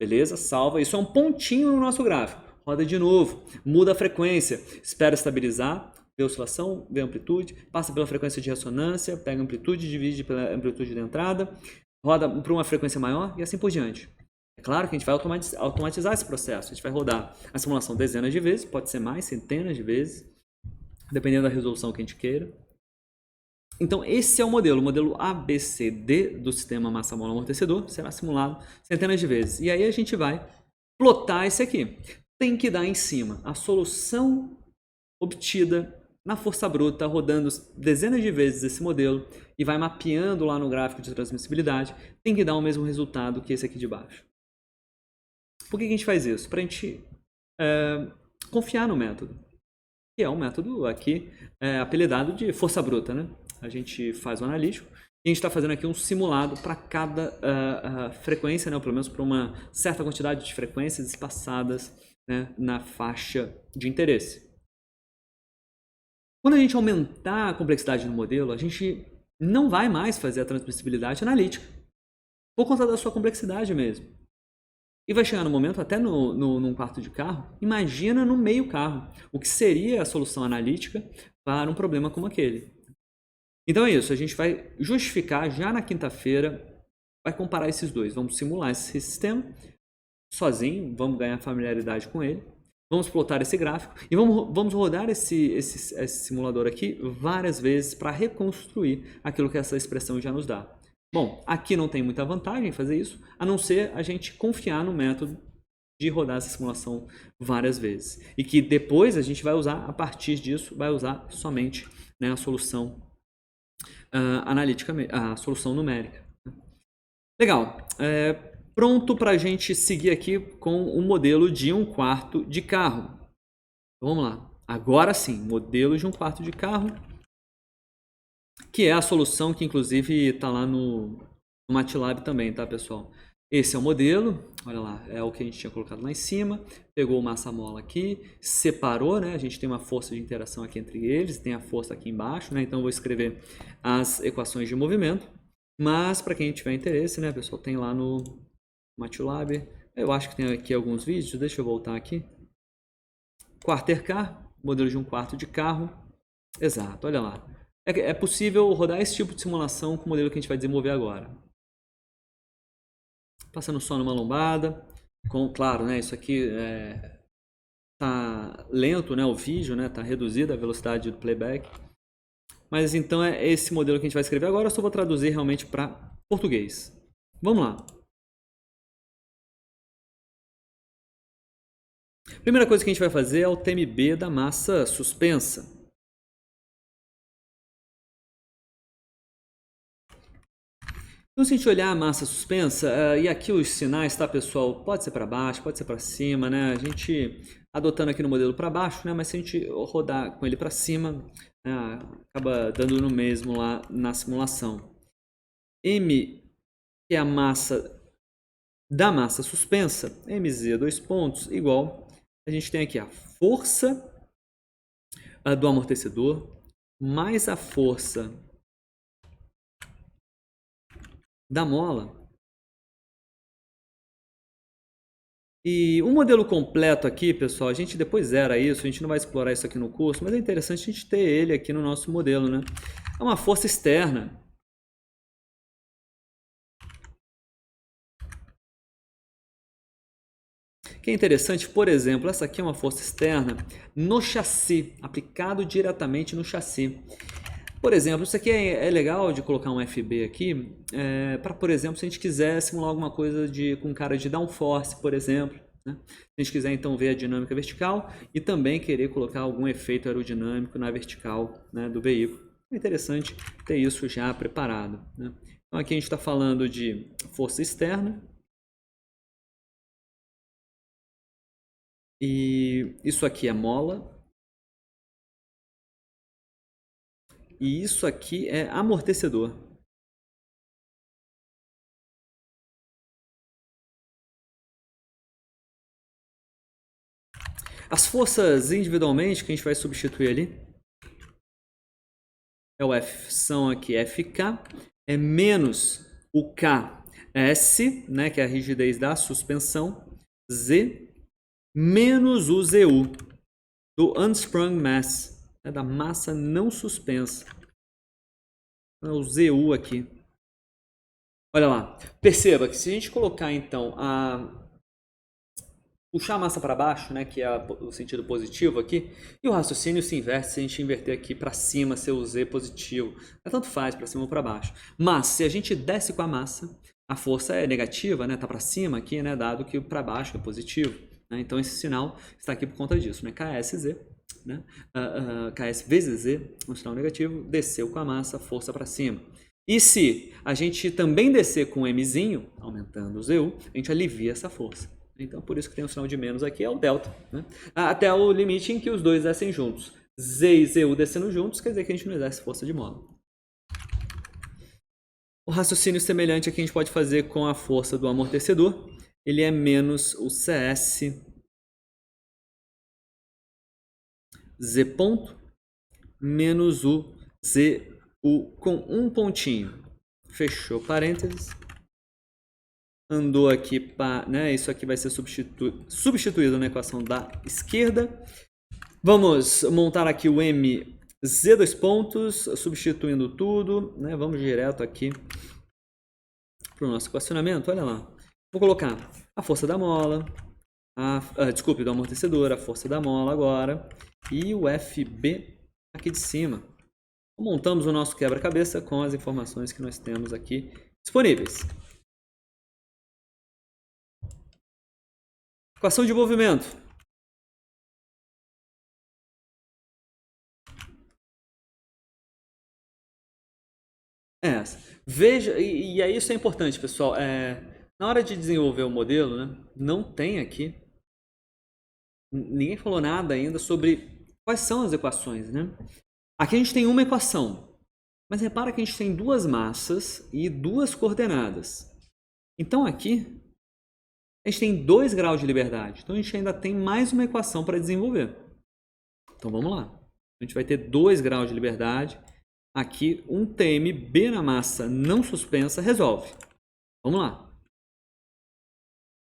Beleza? Salva. Isso é um pontinho no nosso gráfico. Roda de novo, muda a frequência, espera estabilizar, vê a oscilação, vê a amplitude, passa pela frequência de ressonância, pega a amplitude, divide pela amplitude de entrada, roda para uma frequência maior e assim por diante. É claro que a gente vai automatizar esse processo. A gente vai rodar a simulação dezenas de vezes, pode ser mais, centenas de vezes, dependendo da resolução que a gente queira. Então, esse é o modelo ABCD do sistema massa-mola amortecedor, será simulado centenas de vezes. E aí a gente vai plotar esse aqui. Tem que dar em cima a solução obtida na força bruta, rodando dezenas de vezes esse modelo e vai mapeando lá no gráfico de transmissibilidade, tem que dar o mesmo resultado que esse aqui de baixo. Por que a gente faz isso? Para a gente confiar no método, que é um método aqui apelidado de força bruta, né? A gente faz o analítico e a gente está fazendo aqui um simulado para cada frequência, né? Ou pelo menos para uma certa quantidade de frequências espaçadas, né? Na faixa de interesse. Quando a gente aumentar a complexidade do modelo, a gente não vai mais fazer a transmissibilidade analítica, por conta da sua complexidade mesmo. E vai chegar no momento, até num quarto de carro, imagina no meio carro, o que seria a solução analítica para um problema como aquele. Então é isso, a gente vai justificar já na quinta-feira, vai comparar esses dois, vamos simular esse sistema sozinho, vamos ganhar familiaridade com ele, vamos plotar esse gráfico e vamos rodar esse simulador aqui várias vezes para reconstruir aquilo que essa expressão já nos dá. Bom, aqui não tem muita vantagem em fazer isso, a não ser a gente confiar no método de rodar essa simulação várias vezes. E que depois a gente vai usar, a partir disso, vai usar somente, né, a solução analítica, a solução numérica. Legal. Pronto para a gente seguir aqui com o modelo de um quarto de carro. Então, vamos lá. Agora sim, modelo de um quarto de carro, que é a solução que inclusive está lá no MATLAB também, tá, pessoal? Esse é o modelo, olha lá, é o que a gente tinha colocado lá em cima, pegou o massa-mola aqui, separou, né? A gente tem uma força de interação aqui entre eles, tem a força aqui embaixo, né? Então eu vou escrever as equações de movimento, mas para quem tiver interesse, né, pessoal, tem lá no MATLAB, eu acho que tem aqui alguns vídeos, deixa eu voltar aqui. Quarter car, modelo de um quarto de carro, exato, olha lá. É possível rodar esse tipo de simulação com o modelo que a gente vai desenvolver agora. Passando só numa lombada, claro, né, isso aqui tá lento, né, o vídeo, né, tá reduzida a velocidade do playback. Mas então é esse modelo que a gente vai escrever agora, eu só vou traduzir realmente para português. Vamos lá. Primeira coisa que a gente vai fazer é o TMB da massa suspensa. Então, se a gente olhar a massa suspensa, e aqui os sinais, tá, pessoal? Pode ser para baixo, pode ser para cima, né? A gente adotando aqui no modelo para baixo, né? Mas se a gente rodar com ele para cima, né, acaba dando no mesmo lá na simulação. M, que é a massa da massa suspensa, mz, dois pontos, igual, a gente tem aqui a força do amortecedor, mais a força da mola. E o modelo completo aqui, pessoal, a gente depois zera isso, a gente não vai explorar isso aqui no curso, mas é interessante a gente ter ele aqui no nosso modelo, né? É uma força externa que é interessante, por exemplo, essa aqui é uma força externa no chassi, aplicado diretamente no chassi. Por exemplo, isso aqui é legal de colocar um FB aqui, para, por exemplo, se a gente quiser simular alguma coisa com cara de downforce, por exemplo. Né? Se a gente quiser então ver a dinâmica vertical e também querer colocar algum efeito aerodinâmico na vertical, né, do veículo. É interessante ter isso já preparado. Né? Então aqui a gente está falando de força externa. E isso aqui é mola. E isso aqui é amortecedor. As forças individualmente que a gente vai substituir ali é o F, são aqui FK, é menos o KS, né, que é a rigidez da suspensão, Z, menos o ZU, do unsprung mass, né, da massa não suspensa. É o ZU aqui. Olha lá, perceba que se a gente colocar então puxar a massa para baixo, né, que é o sentido positivo aqui, e o raciocínio se inverte se a gente inverter aqui para cima, ser o Z positivo. Tanto faz para cima ou para baixo. Mas se a gente desce com a massa, a força é negativa, né, tá para cima aqui, né, dado que para baixo é positivo. Né, então esse sinal está aqui por conta disso, né, KSZ, né, KS vezes Z, um sinal negativo, desceu com a massa, força para cima. E se a gente também descer com o Mzinho, aumentando o ZU, a gente alivia essa força. Então, por isso que tem um sinal de menos aqui, é o delta. Né? Até o limite em que os dois descem juntos. Z e ZU descendo juntos, quer dizer que a gente não exerce força de mola. O raciocínio semelhante aqui a gente pode fazer com a força do amortecedor. Ele é menos o CS Z ponto, menos o ZU com um pontinho. Fechou parênteses. Andou aqui para, né, isso aqui vai ser substituído na equação da esquerda. Vamos montar aqui o MZ dois pontos, substituindo tudo, né? Vamos direto aqui para o nosso equacionamento. Olha lá. Vou colocar a força da mola, desculpe, do amortecedor, a força da mola agora e o FB aqui de cima. Montamos o nosso quebra-cabeça com as informações que nós temos aqui disponíveis. Equação de movimento. É essa. Veja, e aí isso é importante, pessoal. Na hora de desenvolver o modelo, né, não tem aqui, ninguém falou nada ainda sobre quais são as equações. Né? Aqui a gente tem uma equação, mas repara que a gente tem duas massas e duas coordenadas. Então aqui a gente tem 2 graus de liberdade. Então a gente ainda tem mais uma equação para desenvolver. Então vamos lá. A gente vai ter 2 graus de liberdade. Aqui um TMB na massa não suspensa resolve. Vamos lá.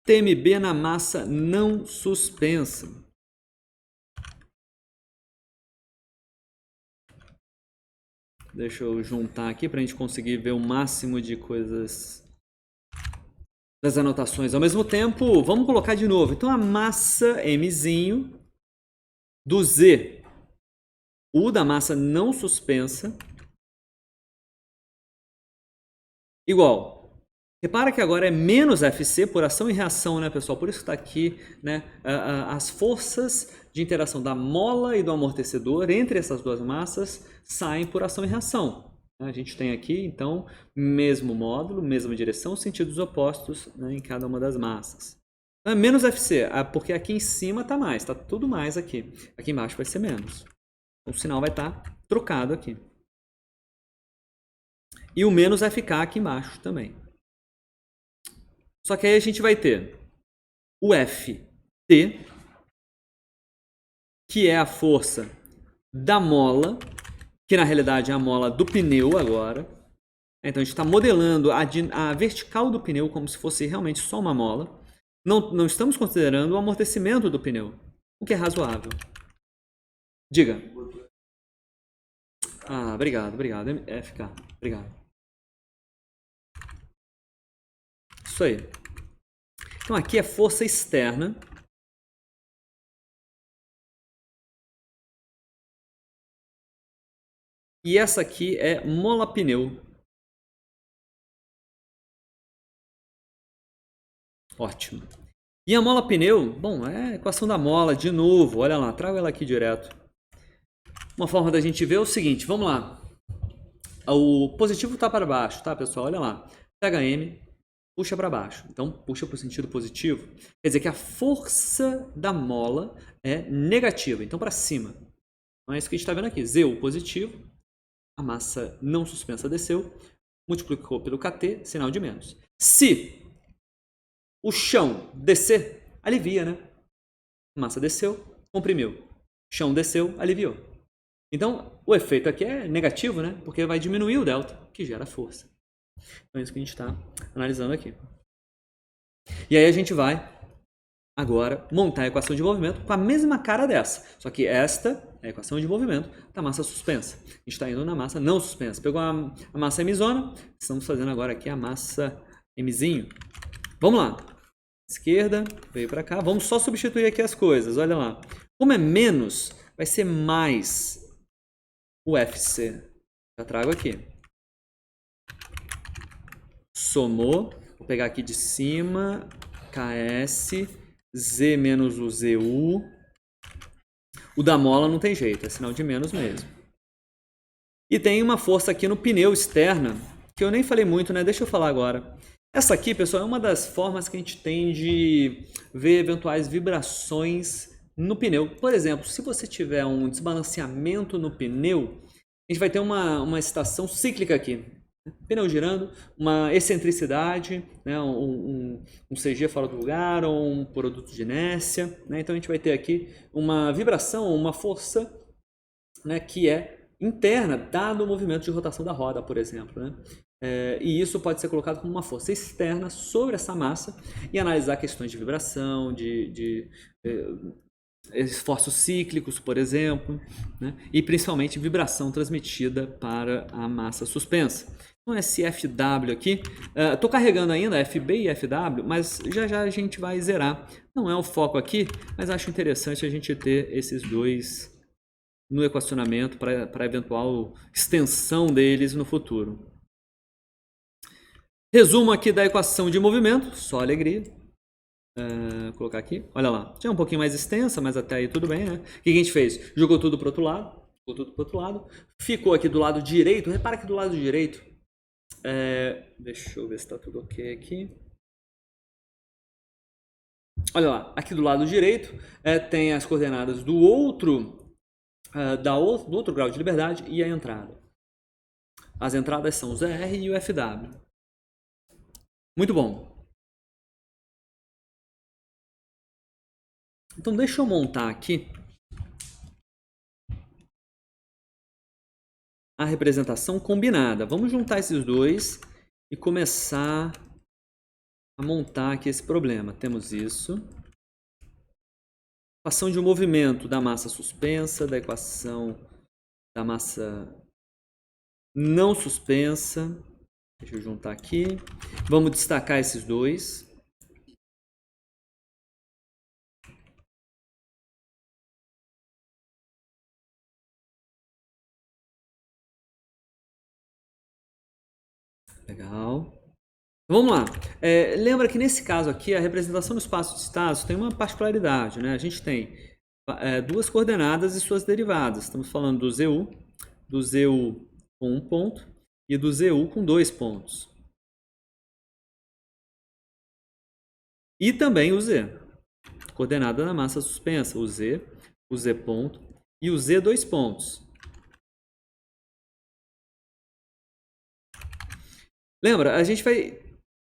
TMB na massa não suspensa. Deixa eu juntar aqui para a gente conseguir ver o máximo de coisas das anotações ao mesmo tempo. Vamos colocar de novo. Então a massa Mzinho do Z, U da massa não suspensa, igual. Repara que agora é menos FC por ação e reação, né, pessoal? Por isso que está aqui, né, as forças de interação da mola e do amortecedor entre essas duas massas saem por ação e reação. A gente tem aqui, então, mesmo módulo, mesma direção, sentidos opostos, né, em cada uma das massas. Menos FC, porque aqui em cima está mais, está tudo mais aqui. Aqui embaixo vai ser menos. O sinal vai estar trocado aqui. E o menos FK aqui embaixo também. Só que aí a gente vai ter o FT, que é a força da mola, que na realidade é a mola do pneu agora. Então a gente está modelando a vertical do pneu como se fosse realmente só uma mola. Não estamos considerando o amortecimento do pneu, o que é razoável. Diga. Obrigado. FK, obrigado. Isso aí. Então aqui é força externa, E essa aqui é mola pneu. Ótimo. E a mola pneu, bom, é a equação da mola de novo. Olha lá, trago ela aqui direto. Uma forma da gente ver é o seguinte, vamos lá. O positivo está para baixo, tá, pessoal? Olha lá. Pega M, puxa para baixo. Então, puxa para o sentido positivo. Quer dizer que a força da mola é negativa, então para cima. Então é isso que a gente está vendo aqui. ZU positivo, a massa não suspensa desceu, multiplicou pelo KT, sinal de menos. Se o chão descer, alivia, né? Massa desceu, comprimiu. Chão desceu, aliviou. Então, o efeito aqui é negativo, né? Porque vai diminuir o delta, que gera força. Então é isso que a gente está analisando aqui. E aí a gente vai agora montar a equação de movimento com a mesma cara dessa. Só que esta é a equação de movimento da massa suspensa. A gente está indo na massa não suspensa. Pegou a massa mzona, estamos fazendo agora aqui a massa mzinho. Vamos lá. Esquerda, veio para cá. Vamos só substituir aqui as coisas. Olha lá. Como é menos, vai ser mais o FC. Já trago aqui. Somou. Vou pegar aqui de cima. KS. Z menos o ZU. O da mola não tem jeito. É sinal de menos mesmo. E tem uma força aqui no pneu externa. Que eu nem falei muito, né? Deixa eu falar agora. Essa aqui, pessoal, é uma das formas que a gente tem de ver eventuais vibrações no pneu. Por exemplo, se você tiver um desbalanceamento no pneu, a gente vai ter uma estação cíclica aqui. Pneu girando, uma excentricidade, né, um CG fora do lugar ou um produto de inércia. Né? Então a gente vai ter aqui uma vibração, uma força, né, que é interna, dado o movimento de rotação da roda, por exemplo. Né? E isso pode ser colocado como uma força externa sobre essa massa e analisar questões de vibração, de esforços cíclicos, por exemplo, né? E principalmente vibração transmitida para a massa suspensa. Então esse FW aqui, estou carregando ainda FB e FW, mas já já a gente vai zerar. Não é o foco aqui, mas acho interessante a gente ter esses dois no equacionamento para eventual extensão deles no futuro. Resumo aqui da equação de movimento, só alegria. Vou colocar aqui, olha lá, já é um pouquinho mais extensa, mas até aí tudo bem, né? O que a gente fez? Jogou tudo para o outro lado, ficou aqui do lado direito, repara que do lado direito, deixa eu ver se está tudo ok aqui. Olha lá, aqui do lado direito tem as coordenadas do outro grau de liberdade e a entrada. As entradas são o ZR e o FW. Muito bom. Então deixa eu montar aqui a representação combinada. Vamos juntar esses dois e começar a montar aqui esse problema. Temos isso. Equação de movimento da massa suspensa, da equação da massa não suspensa. Deixa eu juntar aqui. Vamos destacar esses dois. Legal. Vamos lá. Lembra que nesse caso aqui, a representação do espaço de estados tem uma particularidade, né? A gente tem duas coordenadas e suas derivadas. Estamos falando do ZU com um ponto e do ZU com 2 pontos. E também o Z, coordenada da massa suspensa, o Z ponto e o Z 2 pontos. Lembra, a gente vai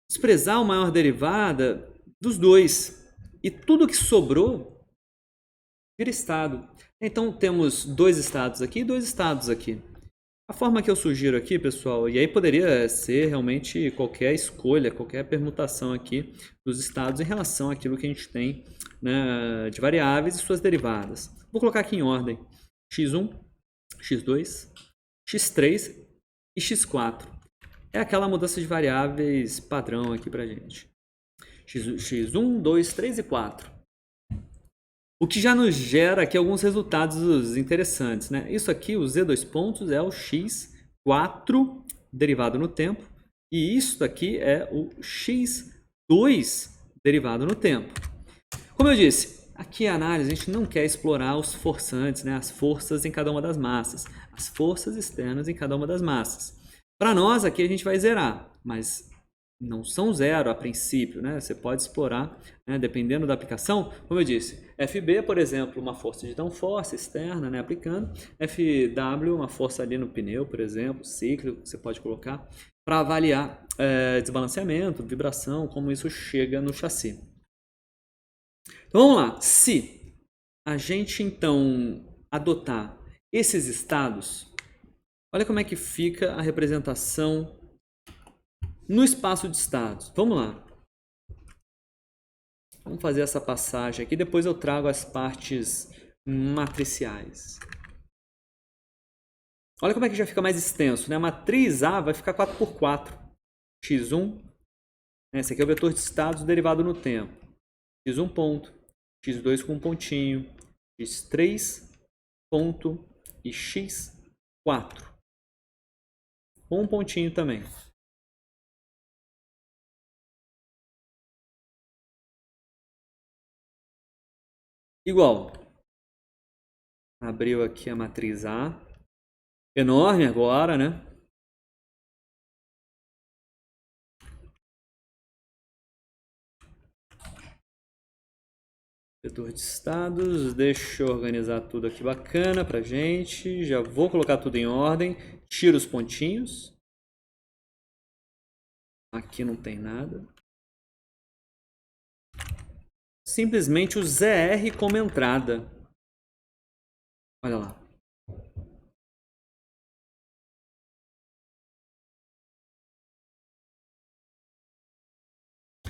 desprezar uma maior derivada dos dois. E tudo que sobrou vira estado. Então temos dois estados aqui e dois estados aqui. A forma que eu sugiro aqui, pessoal, e aí poderia ser realmente qualquer escolha, qualquer permutação aqui dos estados em relação àquilo que a gente tem, né, de variáveis e suas derivadas. Vou colocar aqui em ordem x1, x2, x3 e x4. É aquela mudança de variáveis padrão aqui pra gente. X1, 2, 3 e 4. O que já nos gera aqui alguns resultados interessantes, né? Isso aqui, o z dois pontos, é o x4 derivado no tempo. E isso aqui é o x2 derivado no tempo. Como eu disse, aqui a análise a gente não quer explorar os forçantes, né? As forças em cada uma das massas. As forças externas em cada uma das massas. Para nós aqui a gente vai zerar, mas não são zero a princípio, né? Você pode explorar, né? Dependendo da aplicação. Como eu disse, FB, por exemplo, uma força de downforce externa, né? Aplicando. FW, uma força ali no pneu, por exemplo, cíclico, que você pode colocar para avaliar desbalanceamento, vibração, como isso chega no chassi. Então vamos lá. Se a gente então adotar esses estados, olha como é que fica a representação no espaço de estados. Vamos lá. Vamos fazer essa passagem aqui, depois eu trago as partes matriciais. Olha como é que já fica mais extenso, né? A matriz A vai ficar 4x4. x1, esse aqui é o vetor de estados derivado no tempo. x1 ponto, x2 com um pontinho, x3 ponto e x4. Com um pontinho também. Igual. Abriu aqui a matriz A. Enorme agora, né? Vetor de estados. Deixa eu organizar tudo aqui bacana pra gente. Já vou colocar tudo em ordem. Tiro os pontinhos. Aqui não tem nada. Simplesmente o ZR como entrada. Olha lá.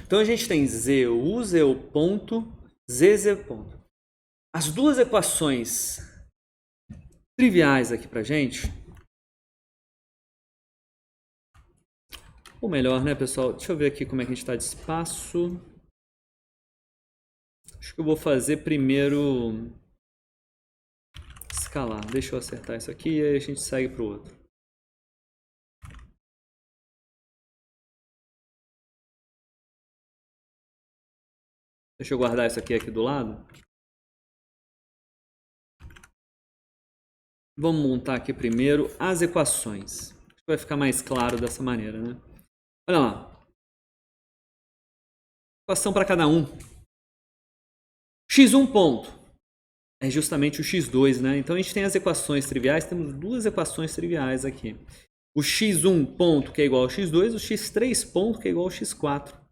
Então a gente tem ZU, ZU ponto, ZZ ponto. As duas equações triviais aqui pra gente. Ou melhor, né, pessoal? Deixa eu ver aqui como é que a gente está de espaço. Acho que eu vou fazer primeiro escalar. Deixa eu acertar isso aqui e aí a gente segue para o outro. Deixa eu guardar isso aqui do lado. Vamos montar aqui primeiro as equações. Acho que vai ficar mais claro dessa maneira, né? Olha lá. Equação para cada um. x1 ponto é justamente o x2, né? Então a gente tem as equações triviais, temos duas equações triviais aqui. O x1 ponto que é igual ao x2, o x3 ponto que é igual ao x4.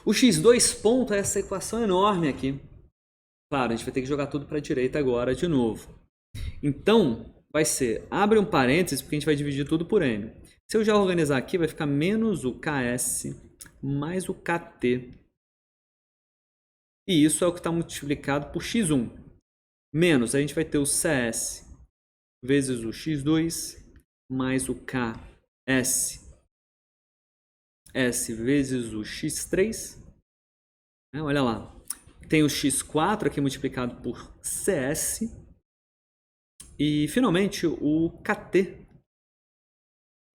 O x2 ponto é essa equação enorme aqui. Claro, a gente vai ter que jogar tudo para a direita agora de novo. Então, vai ser, abre um parênteses, porque a gente vai dividir tudo por n. Se eu já organizar aqui, vai ficar menos o ks mais o kt. E isso é o que está multiplicado por x1. Menos, a gente vai ter o cs vezes o x2 mais o ks S vezes o x3. Olha lá. Tem o x4 aqui multiplicado por cs. E, finalmente, o kt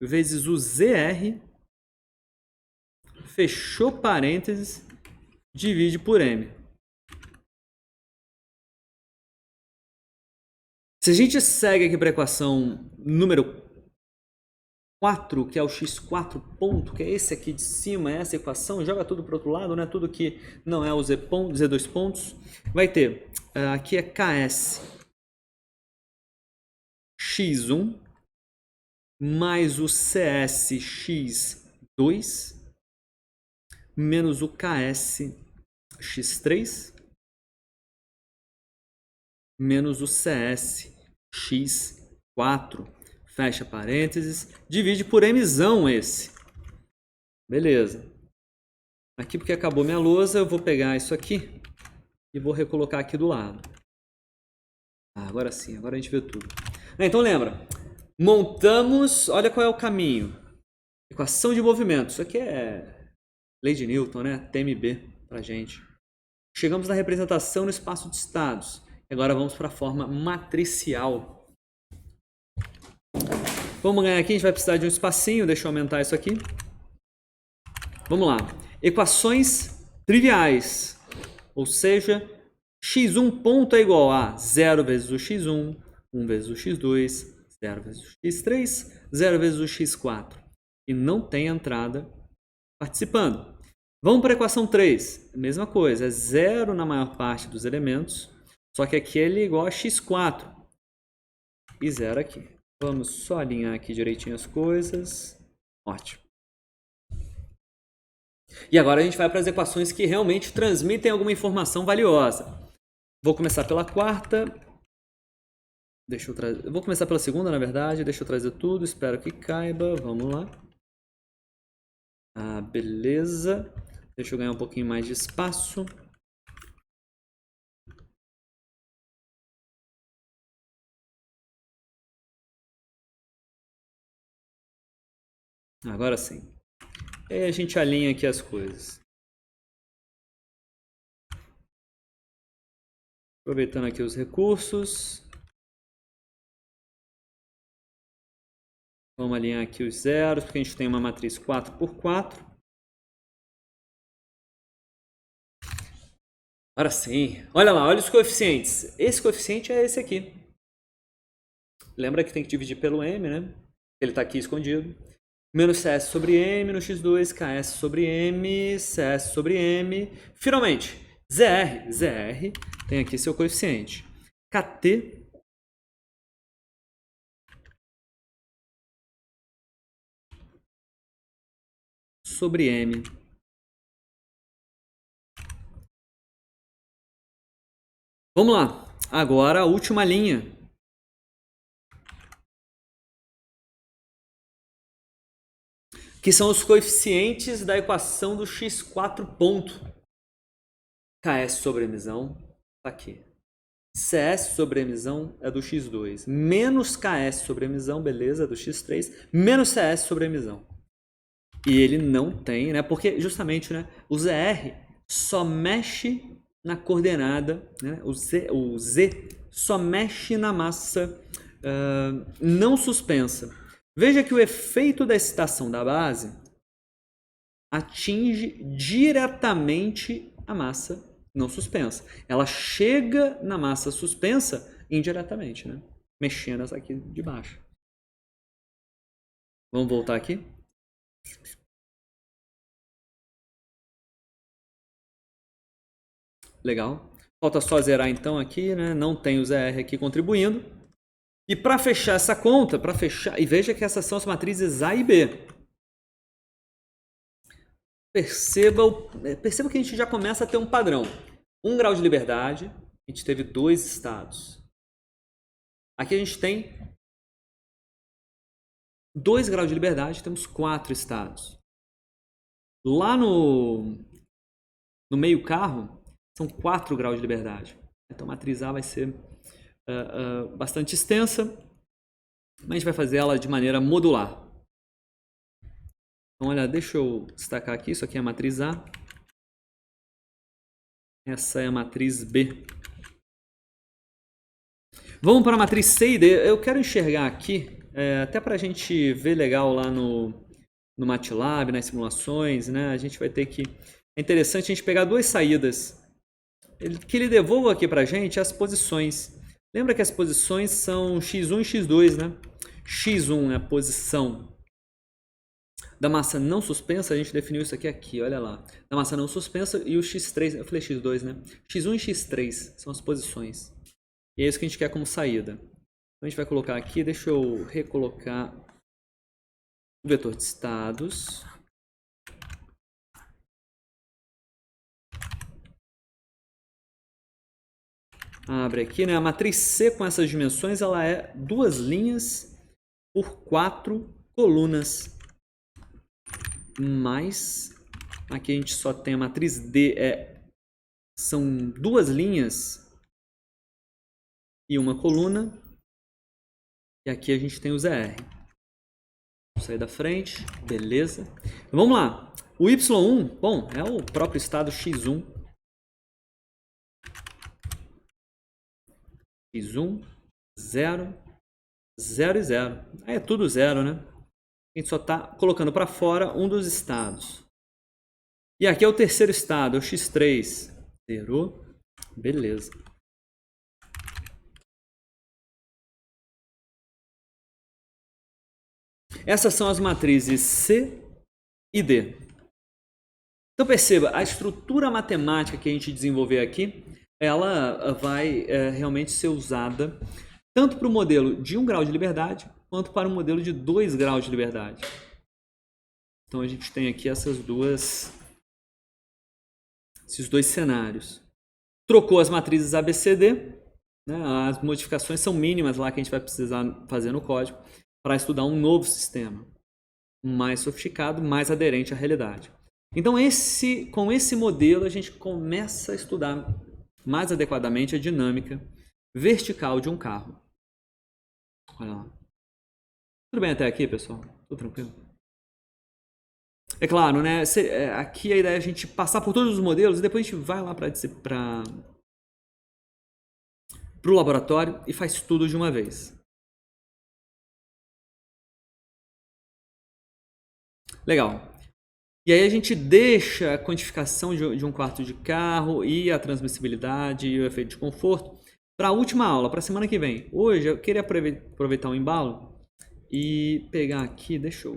vezes o zr. Fechou parênteses. Divide por m. Se a gente segue aqui para a equação número 4, que é o x4 ponto, que é esse aqui de cima, essa equação, joga tudo para o outro lado, né? Tudo que não é o Z2 pontos, vai ter, aqui é ks x1 mais o cs x2 menos o ks x3 menos o cs x4. Fecha parênteses, divide por mzão esse. Beleza. Aqui, porque acabou minha lousa, eu vou pegar isso aqui e vou recolocar aqui do lado. Agora sim, agora a gente vê tudo. Então lembra, montamos, olha qual é o caminho. Equação de movimento. Isso aqui é lei de Newton, né? TMB pra gente. Chegamos na representação no espaço de estados. Agora vamos para a forma matricial. Vamos ganhar aqui, a gente vai precisar de um espacinho, deixa eu aumentar isso aqui. Vamos lá. Equações triviais, ou seja, x1 ponto é igual a 0 vezes o x1, 1 vezes o x2, 0 vezes o x3, 0 vezes o x4. E não tem entrada participando. Vamos para a equação 3. Mesma coisa, é 0 na maior parte dos elementos, só que aqui ele é igual a x4 e 0 aqui. Vamos só alinhar aqui direitinho as coisas. Ótimo. E agora a gente vai para as equações que realmente transmitem alguma informação valiosa. Vou começar pela quarta. Vou começar pela segunda, na verdade. Deixa eu trazer tudo, espero que caiba. Vamos lá. Ah, beleza. Deixa eu ganhar um pouquinho mais de espaço. Agora sim. E aí a gente alinha aqui as coisas. Aproveitando aqui os recursos. Vamos alinhar aqui os zeros, porque a gente tem uma matriz 4×4. Agora sim. Olha lá, olha os coeficientes. Esse coeficiente é esse aqui. Lembra que tem que dividir pelo m, né? Ele está aqui escondido. Menos cs sobre m no x2, ks sobre m, cs sobre m. Finalmente, zr tem aqui seu coeficiente. kt sobre m. Vamos lá. Agora a última linha. Que são os coeficientes da equação do x4 ponto. Ks sobre emissão está aqui. Cs sobre emissão é do x2. Menos Ks sobre emissão, beleza, é do x3. Menos Cs sobre emissão. E ele não tem, né? Porque justamente, né, o ZR só mexe na coordenada, né? O Z só mexe na massa não suspensa. Veja que o efeito da excitação da base atinge diretamente a massa não suspensa. Ela chega na massa suspensa indiretamente, né? Mexendo essa aqui de baixo. Vamos voltar aqui. Legal. Falta só zerar então aqui, né? Não tem o ZR aqui contribuindo. E para fechar essa conta, e veja que essas são as matrizes A e B. Perceba que a gente já começa a ter um padrão. 1 grau de liberdade, a gente teve 2 estados. Aqui a gente tem 2 graus de liberdade, temos 4 estados. Lá no meio carro, são 4 graus de liberdade. Então a matriz A vai ser bastante extensa, mas a gente vai fazer ela de maneira modular. Então, olha, deixa eu destacar aqui, isso aqui é a matriz A. Essa é a matriz B. Vamos para a matriz C e D. Eu quero enxergar aqui, até para a gente ver legal lá no MATLAB, nas simulações, né? A gente vai ter que... É interessante a gente pegar 2 saídas. Que ele devolva aqui para a gente as posições. Lembra que as posições são x1 e x2, né? x1 é a posição da massa não suspensa, a gente definiu isso aqui, olha lá. Da massa não suspensa e o x3, eu falei x2, né? x1 e x3 são as posições. E é isso que a gente quer como saída. Então a gente vai colocar aqui, deixa eu recolocar o vetor de estados. Abre aqui, né? A matriz C com essas dimensões, ela é 2 linhas por 4 colunas. Mas aqui a gente só tem a matriz D, são 2 linhas e 1 coluna. E aqui a gente tem o ZR. Vou sair da frente, beleza. Então, vamos lá. O Y1, bom, é o próprio estado X1. Fiz 1, 0, 0 e 0. Aí é tudo 0, né? A gente só está colocando para fora um dos estados. E aqui é o terceiro estado, é o x3. Zerou. Beleza. Essas são as matrizes C e D. Então perceba, a estrutura matemática que a gente desenvolver aqui, ela vai realmente ser usada tanto para o modelo de 1 grau de liberdade, quanto para o modelo de 2 graus de liberdade. Então a gente tem aqui esses dois cenários. Trocou as matrizes ABCD, né? As modificações são mínimas lá que a gente vai precisar fazer no código para estudar um novo sistema mais sofisticado, mais aderente à realidade. Então com esse modelo a gente começa a estudar mais adequadamente a dinâmica vertical de um carro. Olha lá. Tudo bem até aqui, pessoal? Tudo tranquilo? É claro, né? Aqui a ideia é a gente passar por todos os modelos e depois a gente vai lá para o laboratório e faz tudo de uma vez. Legal. E aí a gente deixa a quantificação de um quarto de carro e a transmissibilidade e o efeito de conforto para a última aula, para a semana que vem. Hoje eu queria aproveitar o embalo e pegar aqui, deixa eu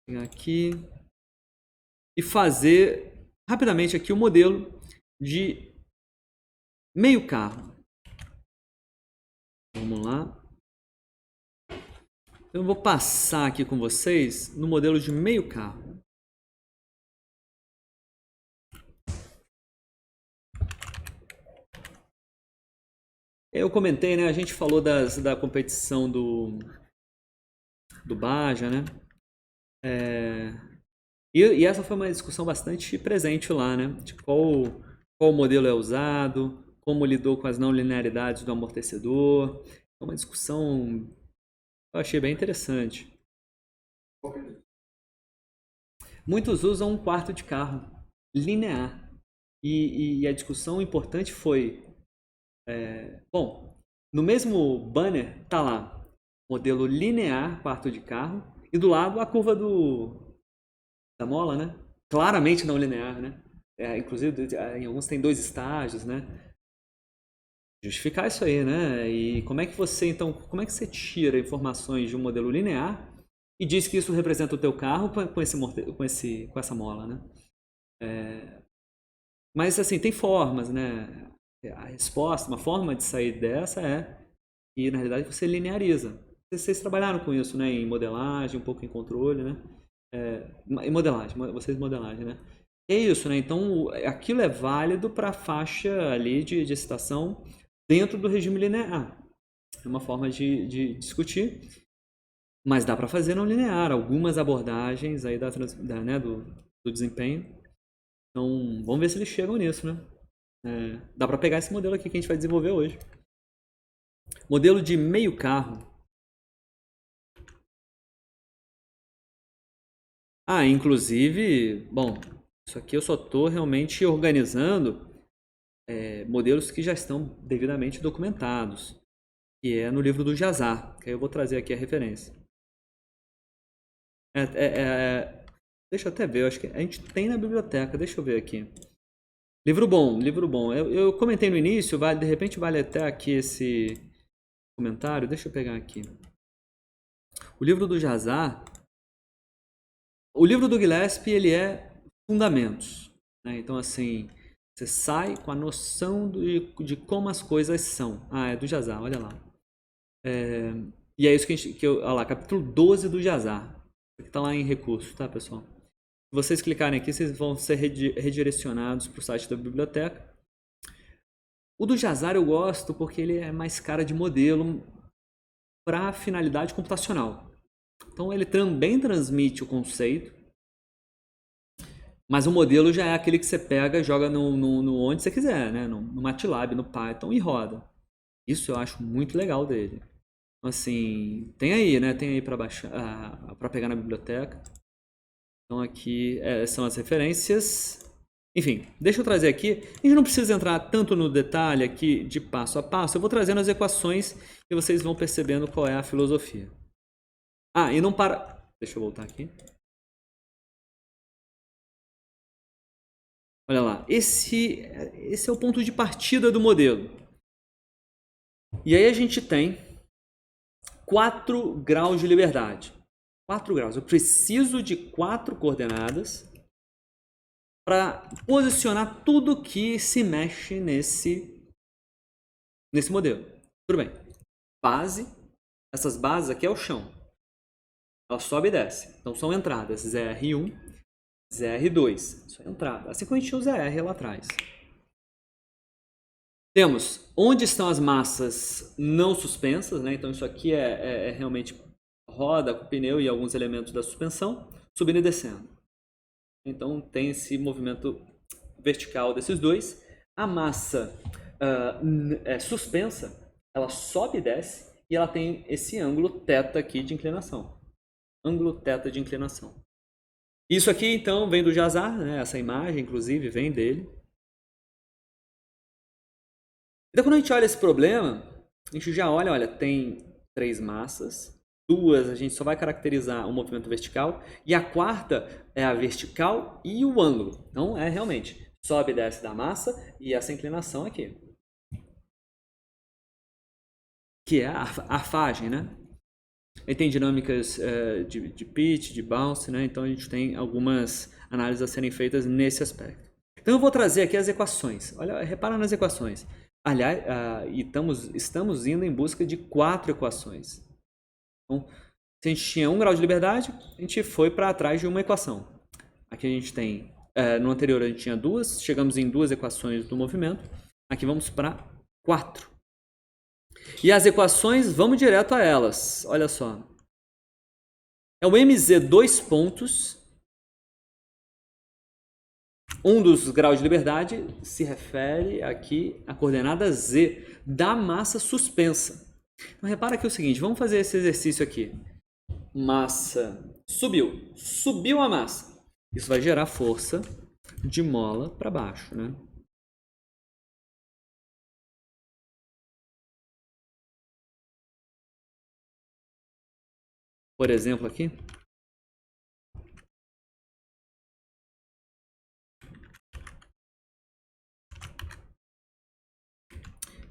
pegar aqui e fazer rapidamente aqui o modelo de meio carro. Vamos lá. Eu vou passar aqui com vocês no modelo de meio carro. Eu comentei, né? A gente falou da competição do Baja, né? E essa foi uma discussão bastante presente lá, né? De qual modelo é usado, como lidou com as não linearidades do amortecedor. É uma discussão que eu achei bem interessante. Muitos usam um quarto de carro linear. E a discussão importante foi... bom, no mesmo banner tá lá modelo linear, quarto de carro, e do lado a curva da mola, né? Claramente não linear, né? Inclusive, em alguns tem 2 estágios, né? Justificar isso aí, né? E como é que você tira informações de um modelo linear e diz que isso representa o teu carro com essa mola, né? Mas assim, tem formas, né? A resposta, uma forma de sair dessa é que na realidade você lineariza. Vocês trabalharam com isso, né? Em modelagem, um pouco em controle, né? Em modelagem, vocês modelagem, né? É isso, né? Então aquilo é válido para a faixa ali de excitação dentro do regime linear. É uma forma de discutir, mas dá para fazer não linear. Algumas abordagens aí do desempenho. Então vamos ver se eles chegam nisso, né? Dá para pegar esse modelo aqui que a gente vai desenvolver hoje. Modelo de meio carro. Inclusive, bom, isso aqui eu só estou realmente organizando modelos que já estão devidamente documentados, que é no livro do Jazar, que aí eu vou trazer aqui a referência. Deixa eu até ver, eu acho que a gente tem na biblioteca, deixa eu ver aqui. Livro bom, livro bom. Eu comentei no início, de repente vale até aqui esse comentário, deixa eu pegar aqui. O livro do Jazar, o livro do Gillespie, ele é fundamentos, né? Então assim, você sai com a noção de como as coisas são. É do Jazar, olha lá. E é isso olha lá, capítulo 12 do Jazar. Está lá em recursos, tá, pessoal? Se vocês clicarem aqui, vocês vão ser redirecionados para o site da biblioteca. O do Jazar eu gosto porque ele é mais cara de modelo para finalidade computacional. Então ele também transmite o conceito, mas o modelo já é aquele que você pega e joga no onde você quiser, né? No MATLAB, no Python e roda. Isso eu acho muito legal dele. Assim, tem aí, né? Tem aí para baixar, para pegar na biblioteca. Então aqui são as referências Enfim, deixa eu trazer aqui. A gente não precisa entrar tanto no detalhe aqui de passo a passo. Eu vou trazendo as equações e vocês vão percebendo qual é a filosofia. Ah, e não para... Deixa eu voltar aqui. Olha lá, esse é o ponto de partida do modelo. E aí a gente tem 4 graus de liberdade. 4 graus. Eu preciso de 4 coordenadas para posicionar tudo que se mexe nesse modelo. Tudo bem. Base. Essas bases aqui é o chão. Ela sobe e desce. Então são entradas. ZR1, ZR2. Isso é entrada. Assim como a gente tinha o ZR lá atrás. Temos onde estão as massas não suspensas, né? Então isso aqui é realmente roda com pneu e alguns elementos da suspensão, subindo e descendo. Então tem esse movimento vertical desses dois. A massa suspensa, ela sobe e desce e ela tem esse ângulo θ aqui de inclinação. Ângulo θ de inclinação. Isso aqui então vem do Jazar, né? Essa imagem inclusive vem dele. Então, quando a gente olha esse problema, a gente já olha, tem 3 massas, 2 a gente só vai caracterizar o movimento vertical, e a quarta é a vertical e o ângulo. Então, é realmente, sobe e desce da massa e essa inclinação aqui. Que é a fagem, né? E tem dinâmicas de pitch, de bounce, né? Então, a gente tem algumas análises a serem feitas nesse aspecto. Então, eu vou trazer aqui as equações. Olha, repara nas equações. Aliás, estamos indo em busca de 4 equações. Então, se a gente tinha 1 grau de liberdade, a gente foi para trás de uma equação. Aqui a gente tem, no anterior a gente tinha 2, chegamos em 2 equações do movimento. Aqui vamos para 4. E as equações, vamos direto a elas. Olha só. É o MZ 2 pontos. Um dos graus de liberdade se refere aqui à coordenada Z da massa suspensa. Então, repara aqui o seguinte, vamos fazer esse exercício aqui. Massa subiu a massa. Isso vai gerar força de mola para baixo, né? Por exemplo aqui,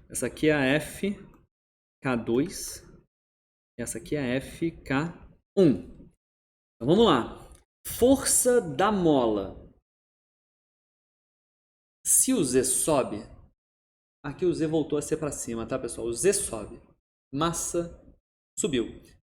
essa aqui é a FK2, essa aqui é a FK1. Então vamos lá. Força da mola. Se o Z sobe, aqui o Z voltou a ser para cima, tá, pessoal? O Z sobe. Massa subiu.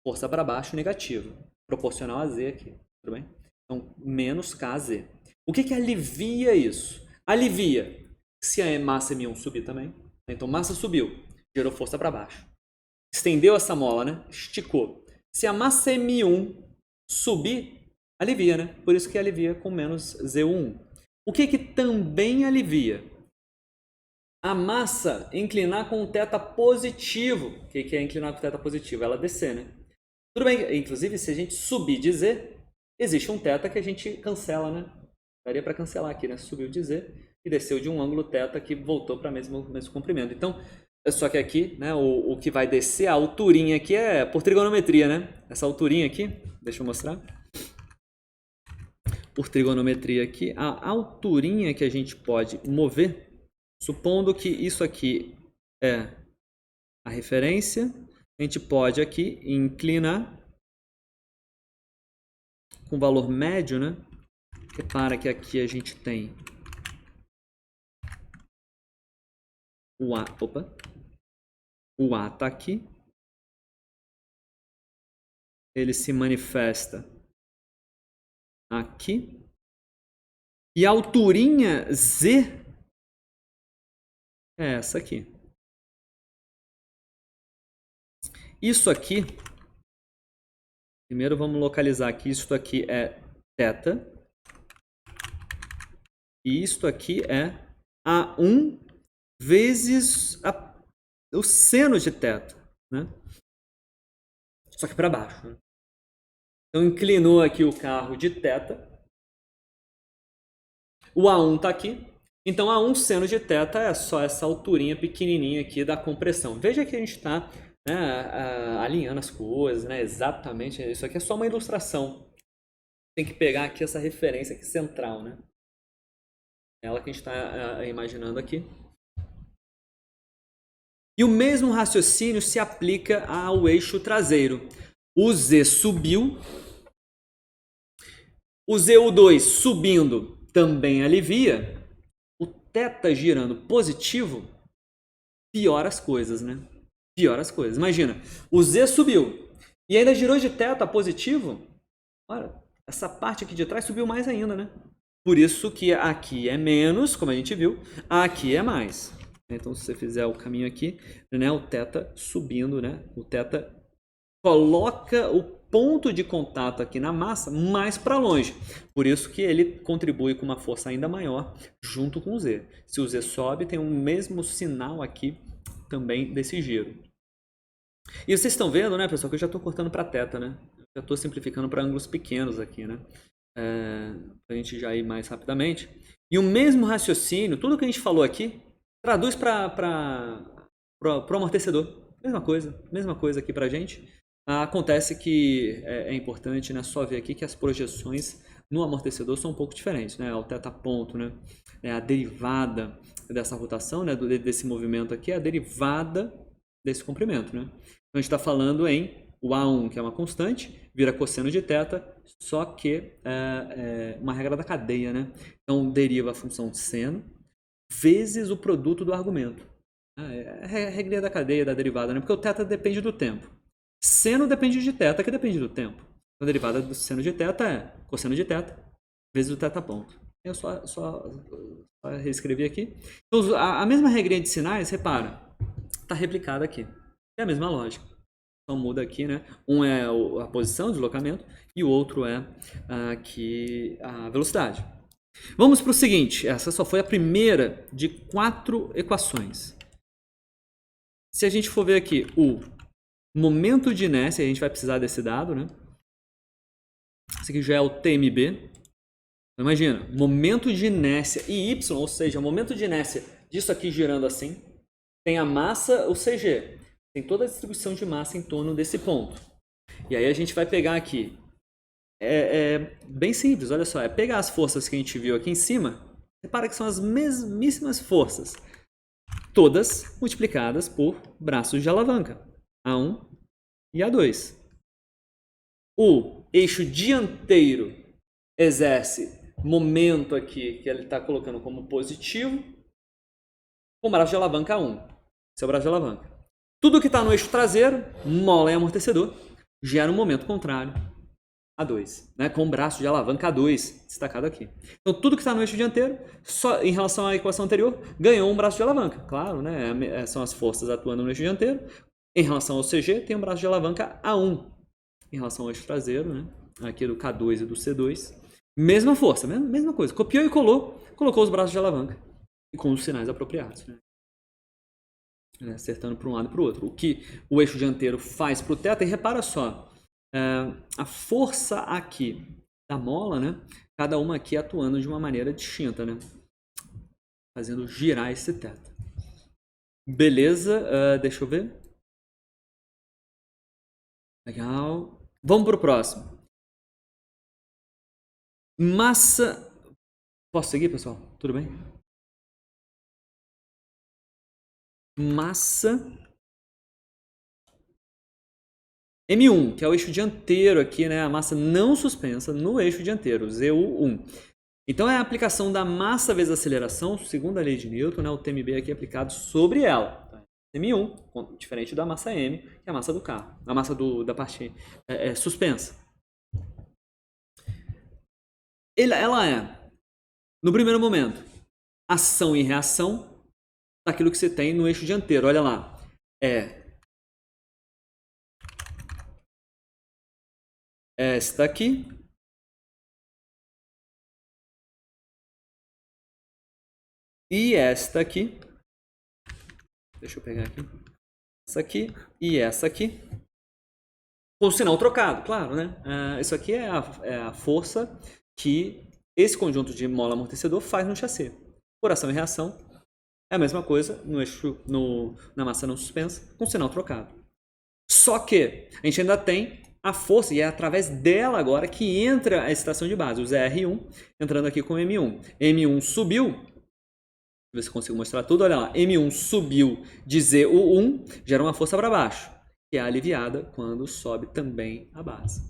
Força para baixo, negativo. Proporcional a Z aqui, tudo bem? Então, menos KZ. O que alivia isso? Alivia se a massa M1 subir também. Então, massa subiu, gerou força para baixo. Estendeu essa mola, né? Esticou. Se a massa M1 subir, alivia, né? Por isso que alivia com menos Z1. O que também alivia? A massa inclinar com um θ positivo. O que é inclinar com θ positivo? Ela descer, né? Tudo bem, inclusive se a gente subir de Z, existe um θ que a gente cancela, né? Daria para cancelar aqui, né? Subiu de Z e desceu de um ângulo θ que voltou para o mesmo comprimento. Então, só que aqui, né, o que vai descer, a alturinha aqui é por trigonometria, né? Essa alturinha aqui, deixa eu mostrar. Por trigonometria aqui, a alturinha que a gente pode mover, supondo que isso aqui é a referência, a gente pode aqui inclinar com valor médio, né? Repara que aqui a gente tem o A, o A está aqui, ele se manifesta aqui, e a alturinha Z é essa aqui. Isso aqui, primeiro vamos localizar aqui, isso aqui é θ, e isto aqui é A1 vezes o seno de θ, né? Só que para baixo. Né? Então inclinou aqui o carro de θ. O A1 está aqui. Então, A1 seno de θ é só essa alturinha pequenininha aqui da compressão. Veja que a gente está, né, alinhando as coisas, né, exatamente. Isso aqui é só uma ilustração. Tem que pegar aqui essa referência aqui central, né? Ela que a gente está imaginando aqui. E o mesmo raciocínio se aplica ao eixo traseiro. O Z subiu. O ZU2 subindo também alivia. O θ girando positivo piora as coisas, né? Piora as coisas. Imagina, o Z subiu e ainda girou de θ positivo. Olha, essa parte aqui de trás subiu mais ainda, né? Por isso que aqui é menos, como a gente viu, aqui é mais. Então, se você fizer o caminho aqui, né, o θ subindo, né? O θ coloca o ponto de contato aqui na massa mais para longe. Por isso que ele contribui com uma força ainda maior junto com o Z. Se o Z sobe, tem o mesmo sinal aqui também desse giro. E vocês estão vendo, né, pessoal, que eu já estou cortando para θ, né? Já estou simplificando para ângulos pequenos aqui, né? Para a gente já ir mais rapidamente. E o mesmo raciocínio, tudo que a gente falou aqui, traduz para o amortecedor. Mesma coisa aqui para a gente. Acontece que é importante, né, só ver aqui que as projeções no amortecedor são um pouco diferentes, né? O θ ponto, né? A derivada dessa rotação, né, desse movimento aqui, é a derivada desse comprimento, né? Então a gente está falando em o A1, que é uma constante, vira cosseno de θ, só que é uma regra da cadeia, né? Então deriva a função de seno vezes o produto do argumento. É a regra da cadeia da derivada, né? Porque o θ depende do tempo. Seno depende de θ, que depende do tempo. A derivada do seno de θ é cosseno de θ vezes o θ ponto. Eu só reescrevi aqui. Então, a mesma regrinha de sinais, repara, está replicada aqui. É a mesma lógica. Então muda aqui, né? Um é a posição, o deslocamento, e o outro é aqui a velocidade. Vamos para o seguinte, essa só foi a primeira de 4 equações. Se a gente for ver aqui o momento de inércia, a gente vai precisar desse dado, né? Esse aqui já é o TMB. Então, imagina, momento de inércia e Y, ou seja, o momento de inércia disso aqui girando assim, tem a massa, o CG. Tem toda a distribuição de massa em torno desse ponto. E aí a gente vai pegar aqui. É bem simples, olha só. É pegar as forças que a gente viu aqui em cima. Repara que são as mesmíssimas forças. Todas multiplicadas por braços de alavanca. A1 e A2. O eixo dianteiro exerce momento aqui, que ele está colocando como positivo, com braço de alavanca A1. Esse é o braço de alavanca. Tudo que está no eixo traseiro, mola e amortecedor, gera um momento contrário, A2, né? Com o braço de alavanca A2, destacado aqui. Então, tudo que está no eixo dianteiro, só em relação à equação anterior, ganhou um braço de alavanca. Claro, né? São as forças atuando no eixo dianteiro. Em relação ao CG, tem um braço de alavanca A1. Em relação ao eixo traseiro, né? Aqui do K2 e do C2. Mesma força, mesma coisa. Copiou e colocou os braços de alavanca. E com os sinais apropriados, né? Acertando para um lado e para o outro. O que o eixo dianteiro faz para o θ, e repara só, a força aqui da mola, né? Cada uma aqui atuando de uma maneira distinta, né? Fazendo girar esse θ. Beleza, deixa eu ver. Legal. Vamos para o próximo. Massa. Posso seguir, pessoal? Tudo bem? Massa M1, que é o eixo dianteiro aqui, né? A massa não suspensa no eixo dianteiro, ZU1. Então é a aplicação da massa vezes a aceleração, segundo a lei de Newton, né? O TMB aqui é aplicado sobre ela. M1, diferente da massa M, que é a massa do carro, a massa da parte suspensa. Ela é, no primeiro momento, ação e reação daquilo que você tem no eixo dianteiro. Olha lá. Esta aqui. E esta aqui. Deixa eu pegar aqui. Essa aqui e essa aqui. Com o sinal trocado, claro, né? Isso aqui é a força que esse conjunto de mola amortecedor faz no chassi. Por ação e reação, é a mesma coisa no eixo, na massa não suspensa, com sinal trocado. Só que a gente ainda tem a força, e é através dela agora que entra a excitação de base, o ZR1, entrando aqui com o M1. M1 subiu, deixa eu ver se eu consigo mostrar tudo, olha lá, M1 subiu de ZU1, gera uma força para baixo, que é aliviada quando sobe também a base.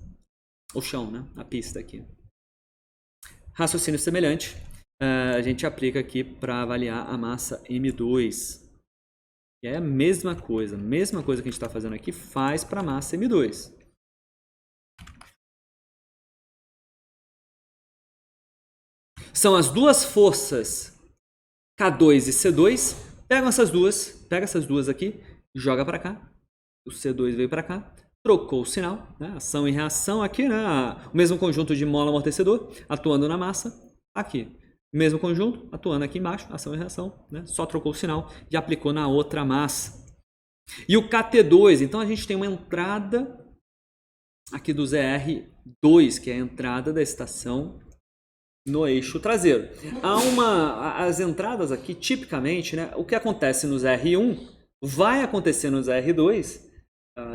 O chão, né? A pista aqui. Raciocínio semelhante, a gente aplica aqui para avaliar a massa M2. E é a mesma coisa que a gente está fazendo aqui, faz para a massa M2. São as duas forças K2 e C2. Pega essas duas aqui, joga para cá. O C2 veio para cá, trocou o sinal, né? Ação e reação aqui, né? O mesmo conjunto de mola amortecedor atuando na massa aqui. Mesmo conjunto atuando aqui embaixo, ação e reação, né? Só trocou o sinal e aplicou na outra massa. E o KT2, então a gente tem uma entrada aqui do ZR2, que é a entrada da excitação no eixo traseiro. As entradas aqui, tipicamente, né? O que acontece no ZR1 vai acontecer no ZR2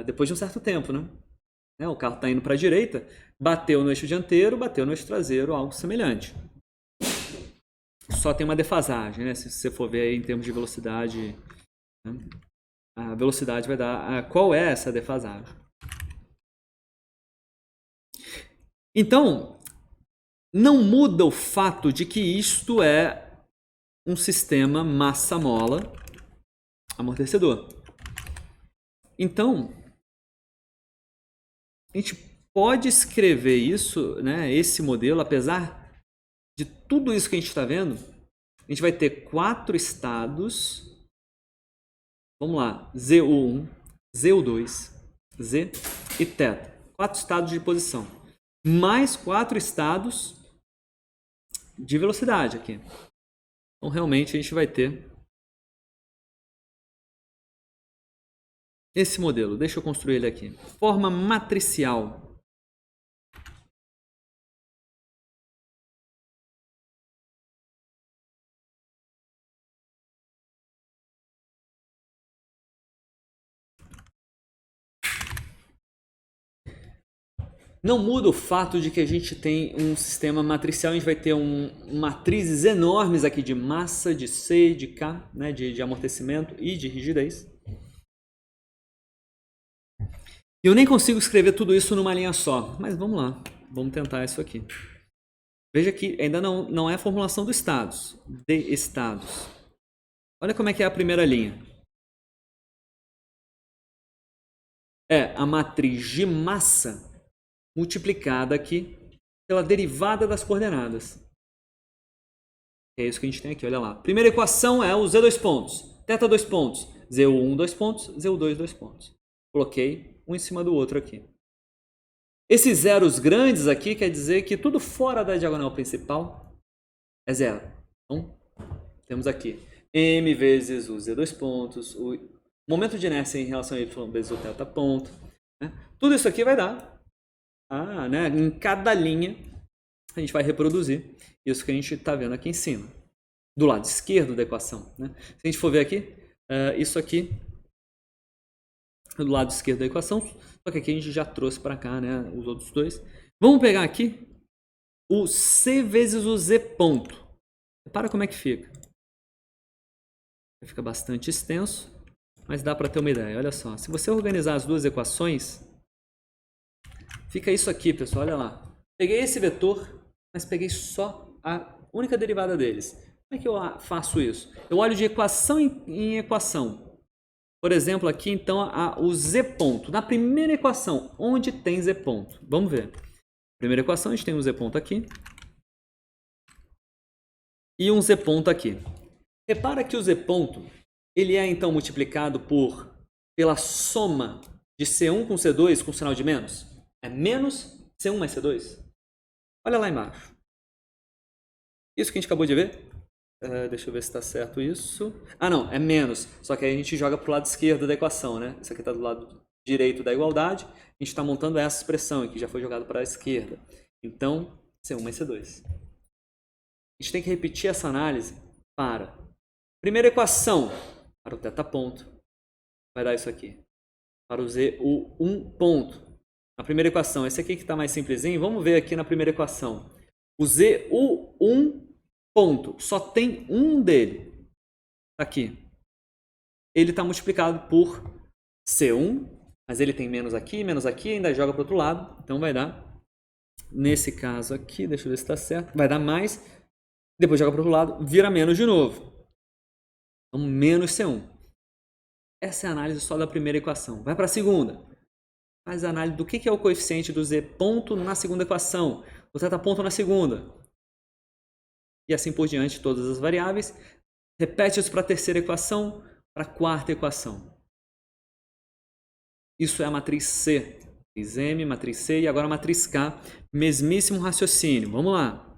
depois de um certo tempo, né? O carro está indo para a direita, bateu no eixo dianteiro, bateu no eixo traseiro, algo semelhante. Só tem uma defasagem, né? Se você for ver aí em termos de velocidade, né? A velocidade vai dar qual é essa defasagem. Então, não muda o fato de que isto é um sistema massa-mola amortecedor. Então, a gente pode escrever isso, né, esse modelo, apesar de tudo isso que a gente está vendo, a gente vai ter 4 estados. Vamos lá, ZU1, ZU2, Z e θ. 4 estados de posição. Mais 4 estados de velocidade aqui. Então, realmente, a gente vai ter esse modelo. Deixa eu construir ele aqui. Forma matricial. Não muda o fato de que a gente tem um sistema matricial, a gente vai ter matrizes enormes aqui de massa, de C, de K, né, de amortecimento e de rigidez. Eu nem consigo escrever tudo isso numa linha só, mas vamos lá, vamos tentar isso aqui. Veja que ainda não é a formulação dos estados, de estados. Olha como é que é a primeira linha. É a matriz de massa multiplicada aqui pela derivada das coordenadas. É isso que a gente tem aqui, olha lá. Primeira equação é o Z 2 pontos, θ 2 pontos, ZU1 2 pontos, ZU2 2 pontos. Coloquei um em cima do outro aqui. Esses zeros grandes aqui quer dizer que tudo fora da diagonal principal é zero. Então, temos aqui m vezes o Z 2 pontos, o momento de inércia em relação a y vezes o θ ponto. Né? Tudo isso aqui vai dar né? Em cada linha a gente vai reproduzir isso que a gente está vendo aqui em cima, do lado esquerdo da equação. Né? Se a gente for ver aqui, isso aqui do lado esquerdo da equação, só que aqui a gente já trouxe para cá, né, os outros dois. Vamos pegar aqui o C vezes o Z ponto. Repara como é que fica. Fica bastante extenso, mas dá para ter uma ideia. Olha só, se você organizar as duas equações, fica isso aqui, pessoal, olha lá. Peguei esse vetor, mas peguei só a única derivada deles. Como é que eu faço isso? Eu olho de equação em equação. Por exemplo, aqui, então, o Z ponto. Na primeira equação, onde tem Z ponto? Vamos ver. Primeira equação, a gente tem um Z ponto aqui. E um Z ponto aqui. Repara que o Z ponto, ele é, então, multiplicado pela soma de C1 com C2 com sinal de menos. É menos C1 mais C2. Olha lá embaixo. Isso que a gente acabou de ver. Deixa eu ver se está certo isso. Não, é menos. Só que aí a gente joga para o lado esquerdo da equação, né? Isso aqui está do lado direito da igualdade. A gente está montando essa expressão que já foi jogada para a esquerda. Então, C1 mais C2. A gente tem que repetir essa análise para primeira equação, para o θ ponto, vai dar isso aqui. Para o ZU1 ponto. Na primeira equação, esse aqui que está mais simplesinho, vamos ver aqui na primeira equação. O ZU1 ponto, só tem um dele. Aqui. Ele está multiplicado por C1, mas ele tem menos aqui, ainda joga para o outro lado. Então vai dar, nesse caso aqui, deixa eu ver se está certo, vai dar mais, depois joga para o outro lado, vira menos de novo. Então menos C1. Essa é a análise só da primeira equação. Vai para a segunda. Faz a análise do que é o coeficiente do Z ponto na segunda equação, o θ ponto na segunda. E assim por diante, todas as variáveis. Repete isso para a terceira equação, para a quarta equação. Isso é a matriz C. Matriz M, matriz C e agora a matriz K. Mesmíssimo raciocínio. Vamos lá.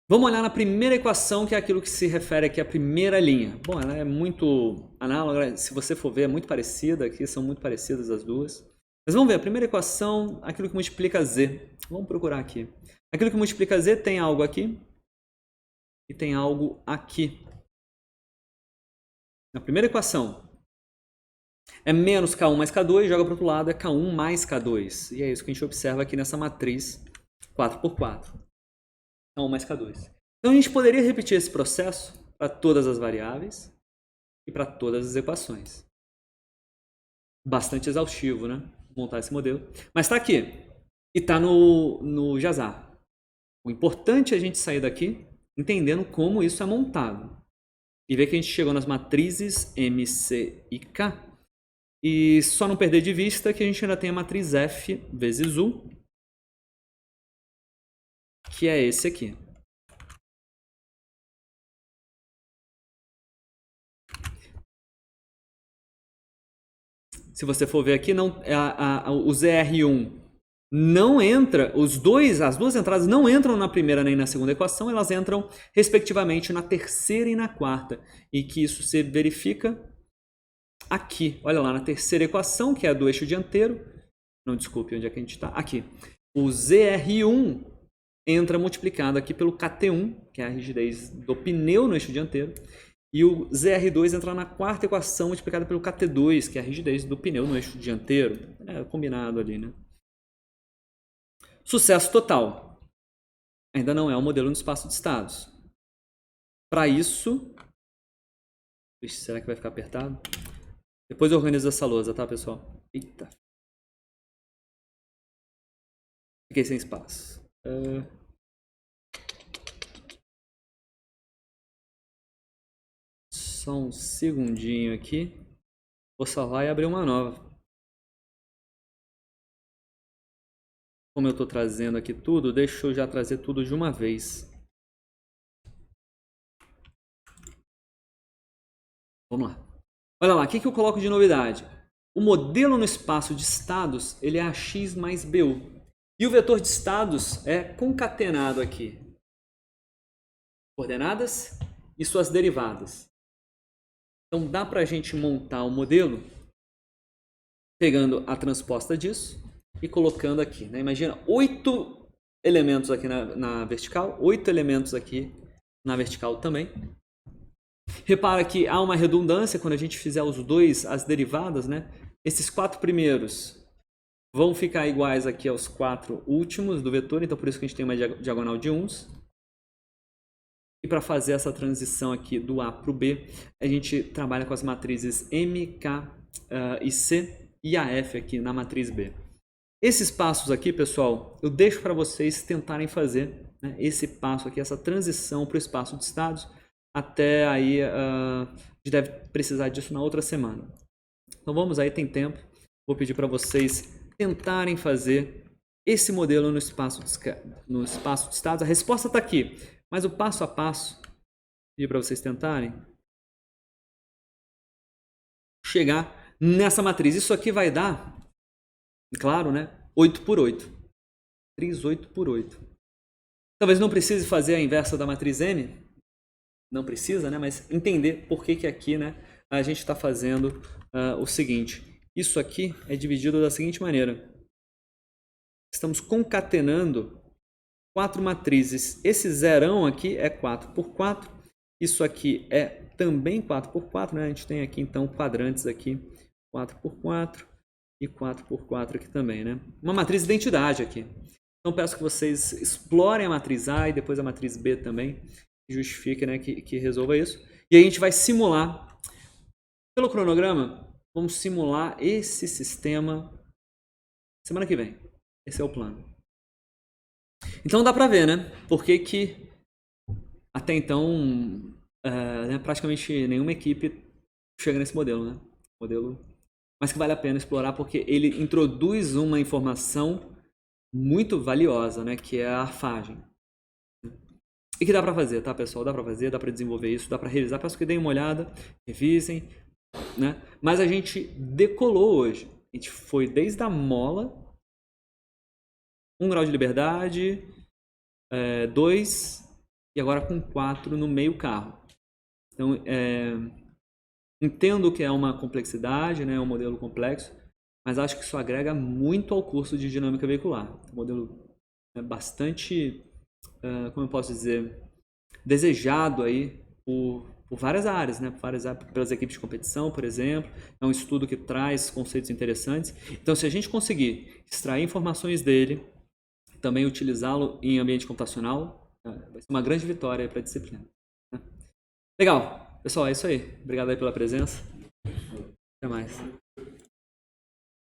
Vamos olhar na primeira equação, que é aquilo que se refere aqui à primeira linha. Bom, ela é muito análoga, se você for ver, é muito parecida aqui, são muito parecidas as duas. Mas vamos ver, a primeira equação, aquilo que multiplica Z. Vamos procurar aqui. Aquilo que multiplica Z tem algo aqui e tem algo aqui. Na primeira equação, é menos K1 mais K2, joga para o outro lado, é K1 mais K2. E é isso que a gente observa aqui nessa matriz 4x4. K1 mais K2. Então a gente poderia repetir esse processo para todas as variáveis e para todas as equações. Bastante exaustivo, né? Montar esse modelo. Mas está aqui. E está no Jazar. O importante é a gente sair daqui entendendo como isso é montado. E ver que a gente chegou nas matrizes M, C e K. E só não perder de vista que a gente ainda tem a matriz F vezes U, que é esse aqui. Se você for ver aqui, não, o ZR1 não entra, as duas entradas não entram na primeira nem na segunda equação, elas entram respectivamente na terceira e na quarta. E que isso se verifica aqui. Olha lá, na terceira equação, que é a do eixo dianteiro. Não, desculpe, onde é que a gente está? Aqui. O ZR1 entra multiplicado aqui pelo KT1, que é a rigidez do pneu no eixo dianteiro. E o ZR2 entra na quarta equação multiplicada pelo KT2, que é a rigidez do pneu no eixo dianteiro. É combinado ali, né? Sucesso total. Ainda não é um modelo no espaço de estados. Para isso... Ixi, será que vai ficar apertado? Depois eu organizo essa lousa, tá, pessoal? Eita. Fiquei sem espaço. Só um segundinho aqui. Vou salvar e abrir uma nova. Como eu estou trazendo aqui tudo, deixa eu já trazer tudo de uma vez. Vamos lá. Olha lá, o que eu coloco de novidade? O modelo no espaço de estados, ele é AX mais BU. E o vetor de estados é concatenado aqui. Coordenadas e suas derivadas. Então dá para a gente montar o modelo pegando a transposta disso e colocando aqui, né? Imagina 8 elementos aqui na vertical, 8 elementos aqui na vertical também. Repara que há uma redundância quando a gente fizer as derivadas, né? Esses 4 primeiros vão ficar iguais aqui aos 4 últimos do vetor, então por isso que a gente tem uma diagonal de uns. E para fazer essa transição aqui do A para o B, a gente trabalha com as matrizes M, K e C e a F aqui na matriz B. Esses passos aqui, pessoal, eu deixo para vocês tentarem fazer, né, esse passo aqui, essa transição para o espaço de estados. Até aí, a gente deve precisar disso na outra semana. Então vamos aí, tem tempo. Vou pedir para vocês tentarem fazer esse modelo no espaço de estados. A resposta está aqui, mas o passo a passo, vou pedir para vocês tentarem chegar nessa matriz. Isso aqui vai dar, claro, né, 8 por 8. Matriz 8 por 8. Talvez não precise fazer a inversa da matriz M. Não precisa, né? Mas entender por que aqui, né, a gente está fazendo o seguinte, isso aqui é dividido da seguinte maneira. Estamos concatenando 4 matrizes. Esse zerão aqui é 4 por 4. Isso aqui é também 4 por 4, né? A gente tem aqui então quadrantes aqui, 4 por 4 e 4 por 4 aqui também, né? Uma matriz de identidade aqui. Então peço que vocês explorem a matriz A e depois a matriz B também, que justifique, né, que resolva isso. E aí a gente vai simular, pelo cronograma, vamos simular esse sistema semana que vem. Esse é o plano. Então dá pra ver, né? Por que até então praticamente nenhuma equipe chega nesse modelo, né? Modelo, mas que vale a pena explorar porque ele introduz uma informação muito valiosa, né? Que é a arfagem. E que dá pra fazer, tá, pessoal? Dá pra fazer, dá pra desenvolver isso, dá pra revisar. Peço que deem uma olhada, revisem, né? Mas a gente decolou hoje. A gente foi desde a mola, 1 grau de liberdade, 2 e agora com 4 no meio carro. Então, entendo que é uma complexidade, né, um modelo complexo, mas acho que isso agrega muito ao curso de dinâmica veicular. Um modelo bastante, como eu posso dizer, desejado aí por várias áreas, né, pelas equipes de competição, por exemplo. É um estudo que traz conceitos interessantes. Então, se a gente conseguir extrair informações dele, também utilizá-lo em ambiente computacional, vai ser uma grande vitória para a disciplina. Legal, pessoal, é isso aí. Obrigado aí pela presença. Até mais.